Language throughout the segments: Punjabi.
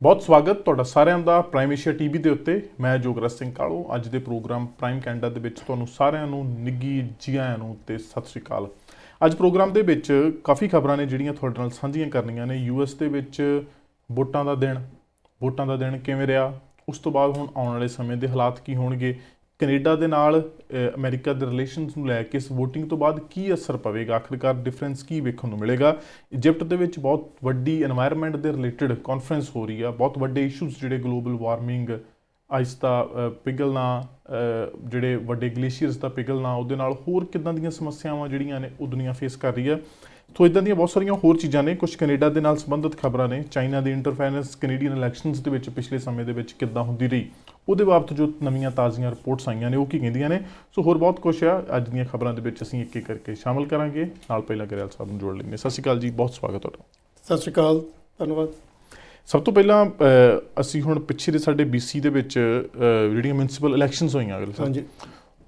ਬਹੁਤ ਸਵਾਗਤ ਤੁਹਾਡਾ ਸਾਰਿਆਂ ਦਾ ਪ੍ਰਾਈਮ ਏਸ਼ੀਆ ਟੀਵੀ ਦੇ ਉੱਤੇ। ਮੈਂ ਜੋਗਰਾਜ ਸਿੰਘ ਕਾਲੋ। ਅੱਜ ਦੇ ਪ੍ਰੋਗਰਾਮ ਪ੍ਰਾਈਮ ਕੈਨੇਡਾ ਦੇ ਵਿੱਚ ਤੁਹਾਨੂੰ ਸਾਰਿਆਂ ਨੂੰ ਨਿੱਘੀ ਜੀ ਆਇਆਂ ਨੂੰ ਤੇ ਸਤਿ ਸ਼੍ਰੀ ਅਕਾਲ। ਅੱਜ ਪ੍ਰੋਗਰਾਮ ਦੇ ਵਿੱਚ ਕਾਫੀ ਖਬਰਾਂ ਨੇ ਜਿਹੜੀਆਂ ਤੁਹਾਡੇ ਨਾਲ ਸਾਂਝੀਆਂ ਕਰਨੀਆਂ ਨੇ। ਯੂਐਸ ਦੇ ਵਿੱਚ ਵੋਟਾਂ ਦਾ ਦਿਨ ਕਿਵੇਂ ਰਿਹਾ, ਉਸ ਤੋਂ ਬਾਅਦ ਹੁਣ ਆਉਣ ਵਾਲੇ ਸਮੇਂ ਦੇ ਹਾਲਾਤ ਕੀ ਹੋਣਗੇ, ਕੈਨੇਡਾ ਦੇ ਨਾਲ ਅਮਰੀਕਾ ਦੇ ਰਿਲੇਸ਼ਨਸ ਨੂੰ ਲੈ ਕੇ ਇਸ ਵੋਟਿੰਗ ਤੋਂ ਬਾਅਦ ਕੀ ਅਸਰ ਪਵੇਗਾ, ਆਖਿਰਕਾਰ ਡਿਫਰੈਂਸ ਕੀ ਵੇਖਣ ਨੂੰ ਮਿਲੇਗਾ। ਇਜਿਪਟ ਦੇ ਵਿੱਚ ਬਹੁਤ ਵੱਡੀ এনवायरमेंट ਦੇ ਰਿਲੇਟਡ ਕਾਨਫਰੰਸ ਹੋ ਰਹੀ ਆ। ਬਹੁਤ ਵੱਡੇ ਇਸ਼ੂਜ਼ ਜਿਹੜੇ ਗਲੋਬਲ ਵਾਰਮਿੰਗ, ਆਈਸ ਦਾ ਪਿਘਲਣਾ, ਜਿਹੜੇ ਵੱਡੇ ਗਲੇਸ਼ੀਅਰਸ ਦਾ ਪਿਘਲਣਾ, ਉਹਦੇ ਨਾਲ ਹੋਰ ਕਿੱਦਾਂ ਦੀਆਂ ਸਮੱਸਿਆਵਾਂ ਜਿਹੜੀਆਂ ਨੇ ਉਹ ਦੁਨੀਆ ਫੇਸ ਕਰ ਰਹੀ ਆ। ਸੋ ਇੱਦਾਂ ਦੀਆਂ ਬਹੁਤ ਸਾਰੀਆਂ ਹੋਰ ਚੀਜ਼ਾਂ ਨੇ। ਕੁਝ ਕੈਨੇਡਾ ਦੇ ਨਾਲ ਸੰਬੰਧਿਤ ਖਬਰਾਂ ਨੇ। ਚਾਈਨਾ ਦੀ ਇੰਟਰਫੇਰੈਂਸ ਕੈਨੇਡੀਅਨ ਇਲੈਕਸ਼ਨਸ ਦੇ ਵਿੱਚ ਪਿਛਲੇ ਸਮੇਂ ਦੇ ਵਿੱਚ ਕਿੱਦਾਂ ਹੁੰਦੀ ਰਹੀ, ਉਹਦੇ ਬਾਬਤ ਜੋ ਨਵੀਆਂ ਤਾਜ਼ੀਆਂ ਰਿਪੋਰਟਸ ਆਈਆਂ ਨੇ ਉਹ ਕੀ ਕਹਿੰਦੀਆਂ ਨੇ। ਸੋ ਹੋਰ ਬਹੁਤ ਕੁਛ ਆ ਅੱਜ ਦੀਆਂ ਖਬਰਾਂ ਦੇ ਵਿੱਚ ਅਸੀਂ ਇੱਕ ਇੱਕ ਕਰਕੇ ਸ਼ਾਮਲ ਕਰਾਂਗੇ। ਨਾਲ ਪਹਿਲਾਂ ਗਰੇਵਾਲ ਸਾਹਿਬ ਨੂੰ ਜੋੜ ਲੈਂਦੇ। ਸਤਿ ਸ਼੍ਰੀ ਅਕਾਲ ਜੀ, ਬਹੁਤ ਸਵਾਗਤ ਤੁਹਾਡਾ। ਸਤਿ ਸ਼੍ਰੀ ਅਕਾਲ, ਧੰਨਵਾਦ। ਸਭ ਤੋਂ ਪਹਿਲਾਂ ਅਸੀਂ ਹੁਣ ਪਿੱਛੇ ਦੇ ਸਾਡੇ BC ਦੇ ਵਿੱਚ ਜਿਹੜੀਆਂ ਮਿਊਨਿਸਪਲ ਇਲੈਕਸ਼ਨਸ ਹੋਈਆਂ ਹਾਂਜੀ,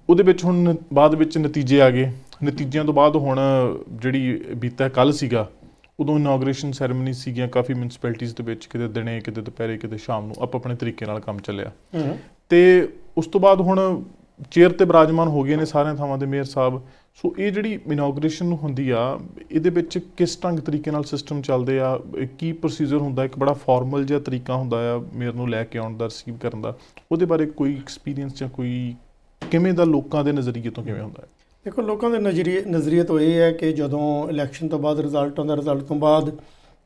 ਉਹਦੇ ਵਿੱਚ ਹੁਣ ਬਾਅਦ ਵਿੱਚ ਨਤੀਜੇ ਆ ਗਏ। ਨਤੀਜਿਆਂ ਤੋਂ ਬਾਅਦ ਹੁਣ ਜਿਹੜੀ ਬੀਤਾ ਕੱਲ੍ਹ ਸੀਗਾ, ਉਦੋਂ ਇਨੋਗ੍ਰੇਸ਼ਨ ਸੈਰੇਮਨੀ ਸੀਗੀਆਂ ਕਾਫੀ ਮਿਊਨਿਸਪੈਲਿਟੀਜ਼ ਦੇ ਵਿੱਚ, ਕਿਤੇ ਦਿਨੇ ਕਿਤੇ ਦੁਪਹਿਰੇ ਕਿਤੇ ਸ਼ਾਮ ਨੂੰ ਆਪਣੇ ਤਰੀਕੇ ਨਾਲ ਕੰਮ ਚੱਲਿਆ। ਤੇ ਉਸ ਤੋਂ ਬਾਅਦ ਹੁਣ ਚੇਅਰ ਤੇ ਬਿਰਾਜਮਾਨ ਹੋ ਗਏ ਨੇ ਸਾਰਿਆਂ ਥਾਵਾਂ ਦੇ ਮੇਅਰ ਸਾਹਿਬ। ਸੋ ਇਹ ਜਿਹੜੀ ਇਨੋਗ੍ਰੇਸ਼ਨ ਹੁੰਦੀ ਆ, ਇਹਦੇ ਵਿੱਚ ਕਿਸ ਢੰਗ ਤਰੀਕੇ ਨਾਲ ਸਿਸਟਮ ਚੱਲਦੇ ਆ, ਕੀ ਪ੍ਰੋਸੀਜਰ ਹੁੰਦਾ? ਇੱਕ ਬੜਾ ਫਾਰਮਲ ਜਿਹਾ ਤਰੀਕਾ ਹੁੰਦਾ ਆ ਮੇਅਰ ਨੂੰ ਲੈ ਕੇ ਆਉਣ ਦਾ, ਰਿਸੀਵ ਕਰਨ ਦਾ। ਉਹਦੇ ਬਾਰੇ ਕੋਈ ਐਕਸਪੀਰੀਅੰਸ ਜਾਂ ਕੋਈ ਕਿਵੇਂ ਦਾ ਲੋਕਾਂ ਦੇ ਨਜ਼ਰੀਏ ਤੋਂ ਕਿਵੇਂ ਹੁੰਦਾ ਹੈ? ਦੇਖੋ, ਲੋਕਾਂ ਦੇ ਨਜ਼ਰੀਏ ਤੋਂ ਇਹ ਹੈ ਕਿ ਜਦੋਂ ਇਲੈਕਸ਼ਨ ਤੋਂ ਬਾਅਦ ਰਿਜ਼ਲਟ ਆਉਂਦਾ, ਰਿਜ਼ਲਟ ਤੋਂ ਬਾਅਦ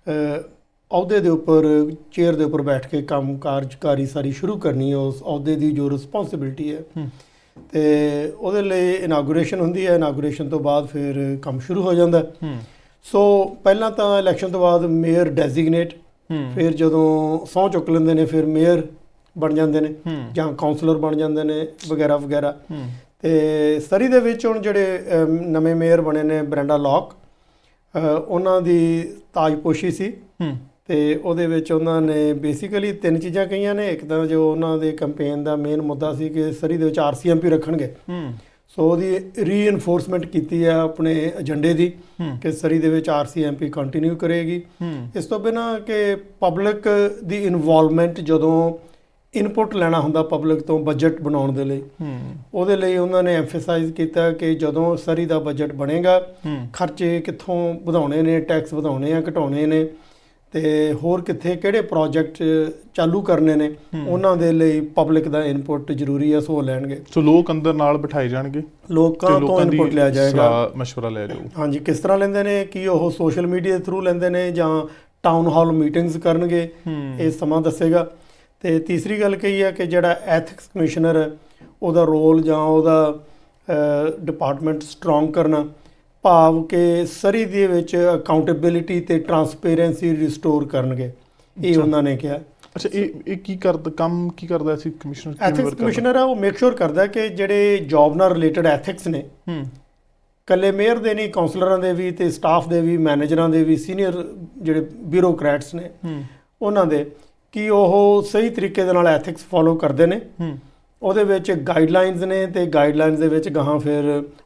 ਅਹੁਦੇ ਦੇ ਉੱਪਰ, ਚੇਅਰ ਦੇ ਉੱਪਰ ਬੈਠ ਕੇ ਕੰਮ ਕਾਰਜਕਾਰੀ ਸਾਰੀ ਸ਼ੁਰੂ ਕਰਨੀ ਹੈ। ਉਸ ਅਹੁਦੇ ਦੀ ਜੋ ਰਿਸਪੌਂਸਿਬਿਲਟੀ ਹੈ ਤੇ ਉਹਦੇ ਲਈ ਇਨਾਗੂਰੇਸ਼ਨ ਹੁੰਦੀ ਹੈ। ਇਨਾਗੂਰੇਸ਼ਨ ਤੋਂ ਬਾਅਦ ਫਿਰ ਕੰਮ ਸ਼ੁਰੂ ਹੋ ਜਾਂਦਾ। ਸੋ ਪਹਿਲਾਂ ਤਾਂ ਇਲੈਕਸ਼ਨ ਤੋਂ ਬਾਅਦ ਮੇਅਰ ਡੈਜ਼ਿਗਨੇਟ, ਫਿਰ ਜਦੋਂ ਸਹੁੰ ਚੁੱਕ ਲੈਂਦੇ ਨੇ ਫਿਰ ਮੇਅਰ ਬਣ ਜਾਂਦੇ ਨੇ ਜਾਂ ਕਾਉਂਸਲਰ ਬਣ ਜਾਂਦੇ ਨੇ ਵਗੈਰਾ ਵਗੈਰਾ। ਤੇ ਸਰੀ ਦੇ ਵਿੱਚ ਹੁਣ ਜਿਹੜੇ ਨਵੇਂ ਮੇਅਰ ਬਣੇ ਨੇ, ਬ੍ਰੈਂਡਾ ਲੌਕ, ਉਹਨਾਂ ਦੀ ਤਾਜਪੋਸ਼ੀ ਸੀ। ਤੇ ਉਹਦੇ ਵਿੱਚ ਉਹਨਾਂ ਨੇ ਬੇਸਿਕਲੀ 3 ਚੀਜ਼ਾਂ ਕਹੀਆਂ ਨੇ। ਇੱਕ ਤਾਂ ਜੋ ਉਹਨਾਂ ਦੇ ਕੈਂਪੇਨ ਦਾ ਮੇਨ ਮੁੱਦਾ ਸੀ ਕਿ ਸਰੀ ਦੇ ਵਿੱਚ RCMP ਰੱਖਣਗੇ। ਸੋ ਉਹਦੀ ਰੀਇਨਫੋਰਸਮੈਂਟ ਕੀਤੀ ਹੈ ਆਪਣੇ ਏਜੰਡੇ ਦੀ ਕਿ ਸਰੀ ਦੇ ਵਿੱਚ RCMP ਕੰਟੀਨਿਊ ਕਰੇਗੀ। ਇਸ ਤੋਂ ਬਿਨਾਂ ਕਿ ਪਬਲਿਕ ਦੀ ਇਨਵੋਲਵਮੈਂਟ, ਜਦੋਂ ਇਨਪੁਟ ਲੈਣਾ ਹੁੰਦਾ ਪਬਲਿਕ ਤੋਂ ਬਜਟ ਬਣਾਉਣ ਦੇ ਲਈ, ਉਹਦੇ ਲਈ ਉਹਨਾਂ ਨੇ ਐਮਫੇਸਾਈਜ਼ ਕੀਤਾ ਕਿ ਜਦੋਂ ਸਰੀ ਦਾ ਬਜਟ ਬਣੇਗਾ, ਖਰਚੇ ਕਿੱਥੋਂ ਵਧਾਉਣੇ ਨੇ, ਟੈਕਸ ਵਧਾਉਣੇ ਆ, ਘਟਾਉਣੇ ਨੇ, ਤੇ ਹੋਰ ਕਿੱਥੇ ਕਿਹੜੇ ਪ੍ਰੋਜੈਕਟ ਚਾਲੂ ਕਰਨੇ ਨੇ, ਉਹਨਾਂ ਦੇ ਲਈ ਪਬਲਿਕ ਦਾ ਇਨਪੁਟ ਜ਼ਰੂਰੀ ਹੈ। ਸੋ ਲੈਣਗੇ। ਸੋ ਲੋਕ ਅੰਦਰ ਨਾਲ ਬਿਠਾਏ ਜਾਣਗੇ, ਲੋਕਾਂ ਤੋਂ ਇਨਪੁਟ ਲਿਆ ਜਾਏਗਾ, ਮਸ਼ਵਰਾ ਲਿਆ ਜਾਊ। ਹਾਂਜੀ, ਕਿਸ ਤਰ੍ਹਾਂ ਲੈਂਦੇ ਨੇ, ਕੀ ਉਹ ਸੋਸ਼ਲ ਮੀਡੀਆ ਦੇ ਥਰੂ ਲੈਂਦੇ ਨੇ ਜਾਂ ਟਾਊਨ ਹਾਲ ਮੀਟਿੰਗਸ ਕਰਨਗੇ, ਇਹ ਸਮਾਂ ਦੱਸੇਗਾ। ਤੇ ਤੀਸਰੀ ਗੱਲ ਕਹੀ ਹੈ ਕਿ ਜਿਹੜਾ ਐਥਿਕਸ ਕਮਿਸ਼ਨਰ ਹੈ, ਉਹਦਾ ਰੋਲ ਜਾਂ ਉਹਦਾ ਡਿਪਾਰਟਮੈਂਟ ਸਟਰੋਂਗ ਕਰਨਾ, ਭਾਵ ਕਿ ਸਰੀ ਦੇ ਵਿੱਚ ਅਕਾਊਂਟੇਬਿਲਿਟੀ ਤੇ ਟਰਾਂਸਪੇਰੈਂਸੀ ਰਿਸਟੋਰ ਕਰਨਗੇ, ਇਹ ਉਹਨਾਂ ਨੇ ਕਿਹਾ। ਅੱਛਾ, ਇਹ ਕੀ ਕਰਦਾ, ਕੰਮ ਕੀ ਕਰਦਾ ਸੀ ਕਮਿਸ਼ਨਰ? ਐਥਿਕਸ ਕਮਿਸ਼ਨਰ ਆ, ਉਹ ਮੇਕ ਸ਼ੋਰ ਕਰਦਾ ਕਿ ਜਿਹੜੇ ਜੌਬ ਨਾਲ ਰਿਲੇਟਡ ਐਥਿਕਸ ਨੇ, ਇਕੱਲੇ ਮੇਅਰ ਦੇ ਨਹੀਂ, ਕਾਉਂਸਲਰਾਂ ਦੇ ਵੀ ਤੇ ਸਟਾਫ ਦੇ ਵੀ, ਮੈਨੇਜਰਾਂ ਦੇ ਵੀ, ਸੀਨੀਅਰ ਜਿਹੜੇ ਬਿਊਰੋਕਰੈਟਸ ਨੇ ਉਹਨਾਂ ਦੇ, ਕਿ ਉਹ ਸਹੀ ਤਰੀਕੇ ਦੇ ਨਾਲ ਐਥਿਕਸ ਫੋਲੋ ਕਰਦੇ ਨੇ। ਉਹਦੇ ਵਿੱਚ ਗਾਈਡਲਾਈਨਸ ਨੇ ਤੇ ਗਾਈਡਲਾਈਨਸ ਦੇ ਵਿੱਚ ਗਾਹਾਂ ਫਿਰ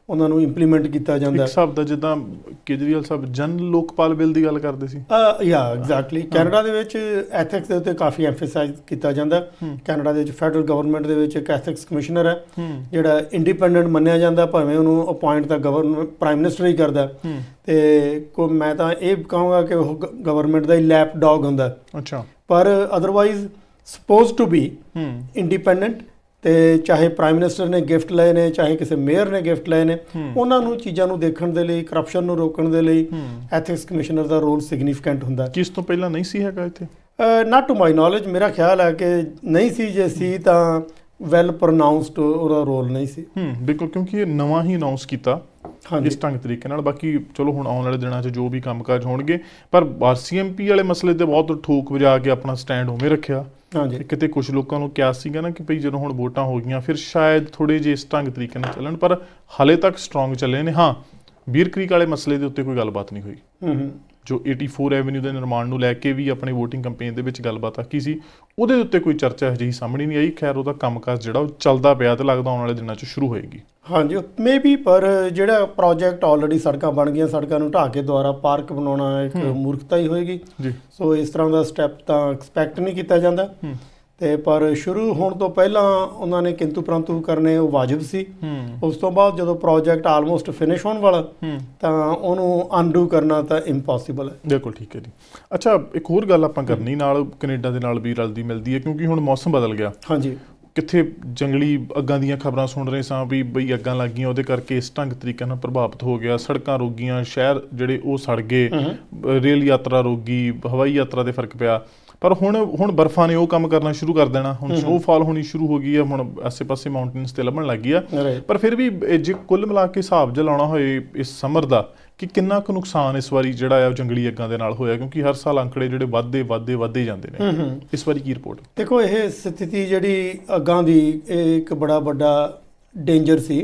ਉਹਨਾਂ ਨੂੰ ਇੰਪਲੀਮੈਂਟ ਕੀਤਾ ਜਾਂਦਾ। ਇੱਕ ਹਿਸਾਬ ਦਾ ਜਿੱਦਾਂ ਕੇਜਰੀਵਾਲ ਸਾਹਿਬ ਜਨ ਲੋਕਪਾਲ ਬਿੱਲ ਦੀ ਗੱਲ ਕਰਦੇ ਸੀ। ਐਗਜ਼ੈਕਟਲੀ। ਕੈਨੇਡਾ ਦੇ ਵਿੱਚ ਐਥਿਕਸ ਦੇ ਉੱਤੇ ਕਾਫੀ ਐਮਫੇਸਾਈਜ਼ ਕੀਤਾ ਜਾਂਦਾ। ਕੈਨੇਡਾ ਦੇ ਵਿੱਚ ਫੈਡਰਲ ਗਵਰਨਮੈਂਟ ਦੇ ਵਿੱਚ ਇੱਕ ਐਥਿਕਸ ਕਮਿਸ਼ਨਰ ਹੈ ਜਿਹੜਾ ਇੰਡੀਪੈਂਡੈਂਟ ਮੰਨਿਆ ਜਾਂਦਾ, ਭਾਵੇਂ ਉਹਨੂੰ ਅਪੁਆਇੰਟ ਤਾਂ ਪ੍ਰਾਈਮ ਮਿਨਿਸਟਰ ਹੀ ਕਰਦਾ। ਤੇ ਮੈਂ ਤਾਂ ਇਹ ਕਹਾਂਗਾ ਕਿ ਉਹ ਗਵਰਨਮੈਂਟ ਦਾ ਹੀ ਲੈਪ ਡੌਗ ਹੁੰਦਾ। ਅੱਛਾ। ਪਰ otherwise suppose to be independent. ਤੇ ਚਾਹੇ ਪ੍ਰਾਈਮ ਮਿਨਿਸਟਰ ਨੇ ਗਿਫਟ ਲਏ ਨੇ, ਚਾਹੇ ਕਿਸੇ ਮੇਅਰ ਨੇ ਗਿਫਟ ਲਏ ਨੇ, ਉਹਨਾਂ ਨੂੰ ਚੀਜ਼ਾਂ ਨੂੰ ਦੇਖਣ ਦੇ ਲਈ, ਕਰਪਸ਼ਨ ਨੂੰ ਰੋਕਣ ਦੇ ਲਈ ਐਥਿਕਸ ਕਮਿਸ਼ਨਰ ਦਾ ਰੋਲ ਸਿਗਨੀਫੀਕੈਂਟ ਹੁੰਦਾ। ਕਿਸ ਤੋਂ ਪਹਿਲਾਂ ਨਹੀਂ ਸੀ ਹੈਗਾ ਇੱਥੇ? ਨਾਟ ਟੂ ਮਾਈ ਨੌਲੇਜ, ਮੇਰਾ ਖਿਆਲ ਹੈ ਕਿ ਨਹੀਂ ਸੀ। ਜੇ ਸੀ ਤਾਂ ਵੈਲ ਪ੍ਰੋਨਾਊਂਸਡ ਉਹਦਾ ਰੋਲ ਨਹੀਂ ਸੀ। ਬਿਲਕੁਲ, ਕਿਉਂਕਿ ਇਹ ਨਵਾਂ ਹੀ ਅਨਾਉਂਸ ਕੀਤਾ ਇਸ ਢੰਗ ਤਰੀਕੇ ਨਾਲ। ਬਾਕੀ ਚਲੋ ਹੁਣ ਆਉਣ ਵਾਲੇ ਦਿਨਾਂ 'ਚ ਜੋ ਵੀ ਕੰਮਕਾਜ ਹੋਣਗੇ, ਪਰ RCMP ਵਾਲੇ ਮਸਲੇ ਤੇ ਬਹੁਤ ਠੋਕ ਵਜਾ ਕੇ ਆਪਣਾ ਸਟੈਂਡ ਉਵੇਂ ਰੱਖਿਆ। ਕਿਤੇ ਕੁਝ ਲੋਕਾਂ ਨੂੰ ਕਿਆਸ ਸੀਗਾ ਨਾ ਕਿ ਭਈ ਜਦੋਂ ਹੁਣ ਵੋਟਾਂ ਹੋ ਗਈਆਂ ਫਿਰ ਸ਼ਾਇਦ ਥੋੜ੍ਹੇ ਜਿਹੇ ਇਸ ਢੰਗ ਤਰੀਕੇ ਨਾਲ ਚੱਲਣ, ਪਰ ਹਾਲੇ ਤੱਕ ਸਟਰੋਂਗ ਚੱਲੇ ਨੇ। ਹਾਂ, ਬੀਅਰ ਕ੍ਰੀਕ ਵਾਲੇ ਮਸਲੇ ਦੇ ਉੱਤੇ ਕੋਈ ਗੱਲਬਾਤ ਨਹੀਂ ਹੋਈ। ਜੋ 84 ਐਵਨਿਊ ਦੇ ਨਿਰਮਾਣ ਨੂੰ ਲੈ ਕੇ ਵੀ ਆਪਣੀ ਵੋਟਿੰਗ ਕੰਪੇਨ ਦੇ ਵਿੱਚ ਗੱਲਬਾਤ ਆਖੀ ਸੀ, ਉਹਦੇ ਉੱਤੇ ਕੋਈ ਚਰਚਾ ਅਜਿਹੀ ਸਾਹਮਣੇ ਨਹੀਂ ਆਈ। ਖੈਰ ਉਹਦਾ ਕੰਮਕਾਜ ਜਿਹੜਾ ਉਹ ਚੱਲਦਾ ਪਿਆ ਤੇ ਲੱਗਦਾ ਆਉਣ ਵਾਲੇ ਦਿਨਾਂ 'ਚ ਸ਼ੁਰੂ ਹੋਏਗੀ। ਹਾਂਜੀ, ਮੇ ਬੀ, ਪਰ ਜਿਹੜਾ ਪ੍ਰੋਜੈਕਟ ਆਲਰੇਡੀ ਸੜਕਾਂ ਬਣ ਗਈਆਂ, ਸੜਕਾਂ ਨੂੰ ਢਾਹ ਕੇ ਦੁਬਾਰਾ ਪਾਰਕ ਬਣਾਉਣਾ ਇੱਕ ਮੂਰਖਤਾ ਹੀ ਹੋਏਗੀ ਜੀ। ਸੋ ਇਸ ਤਰ੍ਹਾਂ ਦਾ ਸਟੈਪ ਤਾਂ ਐਕਸਪੈਕਟ ਨਹੀਂ ਕੀਤਾ ਜਾਂਦਾ ਤੇ ਪਰ ਸ਼ੁਰੂ ਹੋਣ ਤੋਂ ਪਹਿਲਾਂ ਉਹਨਾਂ ਨੇ ਕਿੰਤੂ ਪ੍ਰੰਤੂ ਕਰਨੇ ਉਹ ਵਾਜਬ ਸੀ। ਉਸ ਤੋਂ ਬਾਅਦ ਜਦੋਂ ਪ੍ਰੋਜੈਕਟ ਆਲਮੋਸਟ ਫਿਨਿਸ਼ ਹੋਣ ਵਾਲਾ ਤਾਂ ਉਹਨੂੰ ਅਨਡੂ ਕਰਨਾ ਤਾਂ ਇੰਪੋਸੀਬਲ ਹੈ। ਬਿਲਕੁਲ ਠੀਕ ਹੈ ਜੀ। ਅੱਛਾ, ਇੱਕ ਹੋਰ ਗੱਲ ਆਪਾਂ ਕਰਨੀ ਨਾਲ ਕੈਨੇਡਾ ਦੇ ਨਾਲ ਵੀ ਰਲਦੀ ਮਿਲਦੀ ਹੈ, ਕਿਉਂਕਿ ਹੁਣ ਮੌਸਮ ਬਦਲ ਗਿਆ। ਹਾਂਜੀ, ਕਿੱਥੇ ਜੰਗਲੀ ਅੱਗਾਂ ਦੀਆਂ ਖਬਰਾਂ ਸੁਣ ਰਹੇ ਸਾਂ ਵੀ ਬਈ ਅੱਗਾਂ ਲੱਗ ਗਈਆਂ, ਉਹਦੇ ਕਰਕੇ ਇਸ ਢੰਗ ਤਰੀਕੇ ਨਾਲ ਪ੍ਰਭਾਵਿਤ ਹੋ ਗਿਆ, ਸੜਕਾਂ ਰੁਕ ਗਈਆਂ, ਸ਼ਹਿਰ ਜਿਹੜੇ ਉਹ ਸੜ ਗਏ, ਰੇਲ ਯਾਤਰਾ ਰੁਕ ਗਈ, ਹਵਾਈ ਯਾਤਰਾ 'ਤੇ ਫਰਕ ਪਿਆ। ਪਰ ਹੁਣ ਬਰਫ਼ਾਂ ਨੇ ਉਹ ਕੰਮ ਕਰਨਾ ਸ਼ੁਰੂ ਕਰ ਦੇਣਾ, ਹੁਣ ਸਨੋਫਾਲ ਹੋਣੀ ਸ਼ੁਰੂ ਹੋ ਗਈ ਹੈ, ਹੁਣ ਆਸੇ-ਪਾਸੇ ਮਾਊਂਟੇਨਸ 'ਤੇ ਲੱਭਣ ਲੱਗ ਗਈ ਆ। ਪਰ ਫਿਰ ਵੀ ਜੇ ਕੁੱਲ ਮਿਲਾ ਕੇ ਹਿਸਾਬ ਜਿਹਾ ਲਾਉਣਾ ਹੋਏ ਇਸ ਸਮਰ ਦਾ ਕਿ ਕਿੰਨਾ ਕੁ ਨੁਕਸਾਨ ਇਸ ਵਾਰੀ ਜਿਹੜਾ ਆ ਉਹ ਜੰਗਲੀ ਅੱਗਾਂ ਦੇ ਨਾਲ ਹੋਇਆ, ਕਿਉਂਕਿ ਹਰ ਸਾਲ ਅੰਕੜੇ ਜਿਹੜੇ ਵੱਧਦੇ ਜਾਂਦੇ ਨੇ, ਇਸ ਵਾਰੀ ਕੀ ਰਿਪੋਰਟ? ਦੇਖੋ, ਇਹ ਸਥਿਤੀ ਜਿਹੜੀ ਅੱਗਾਂ ਦੀ ਇਹ ਇੱਕ ਬੜਾ ਵੱਡਾ ਡੇਂਜਰ ਸੀ।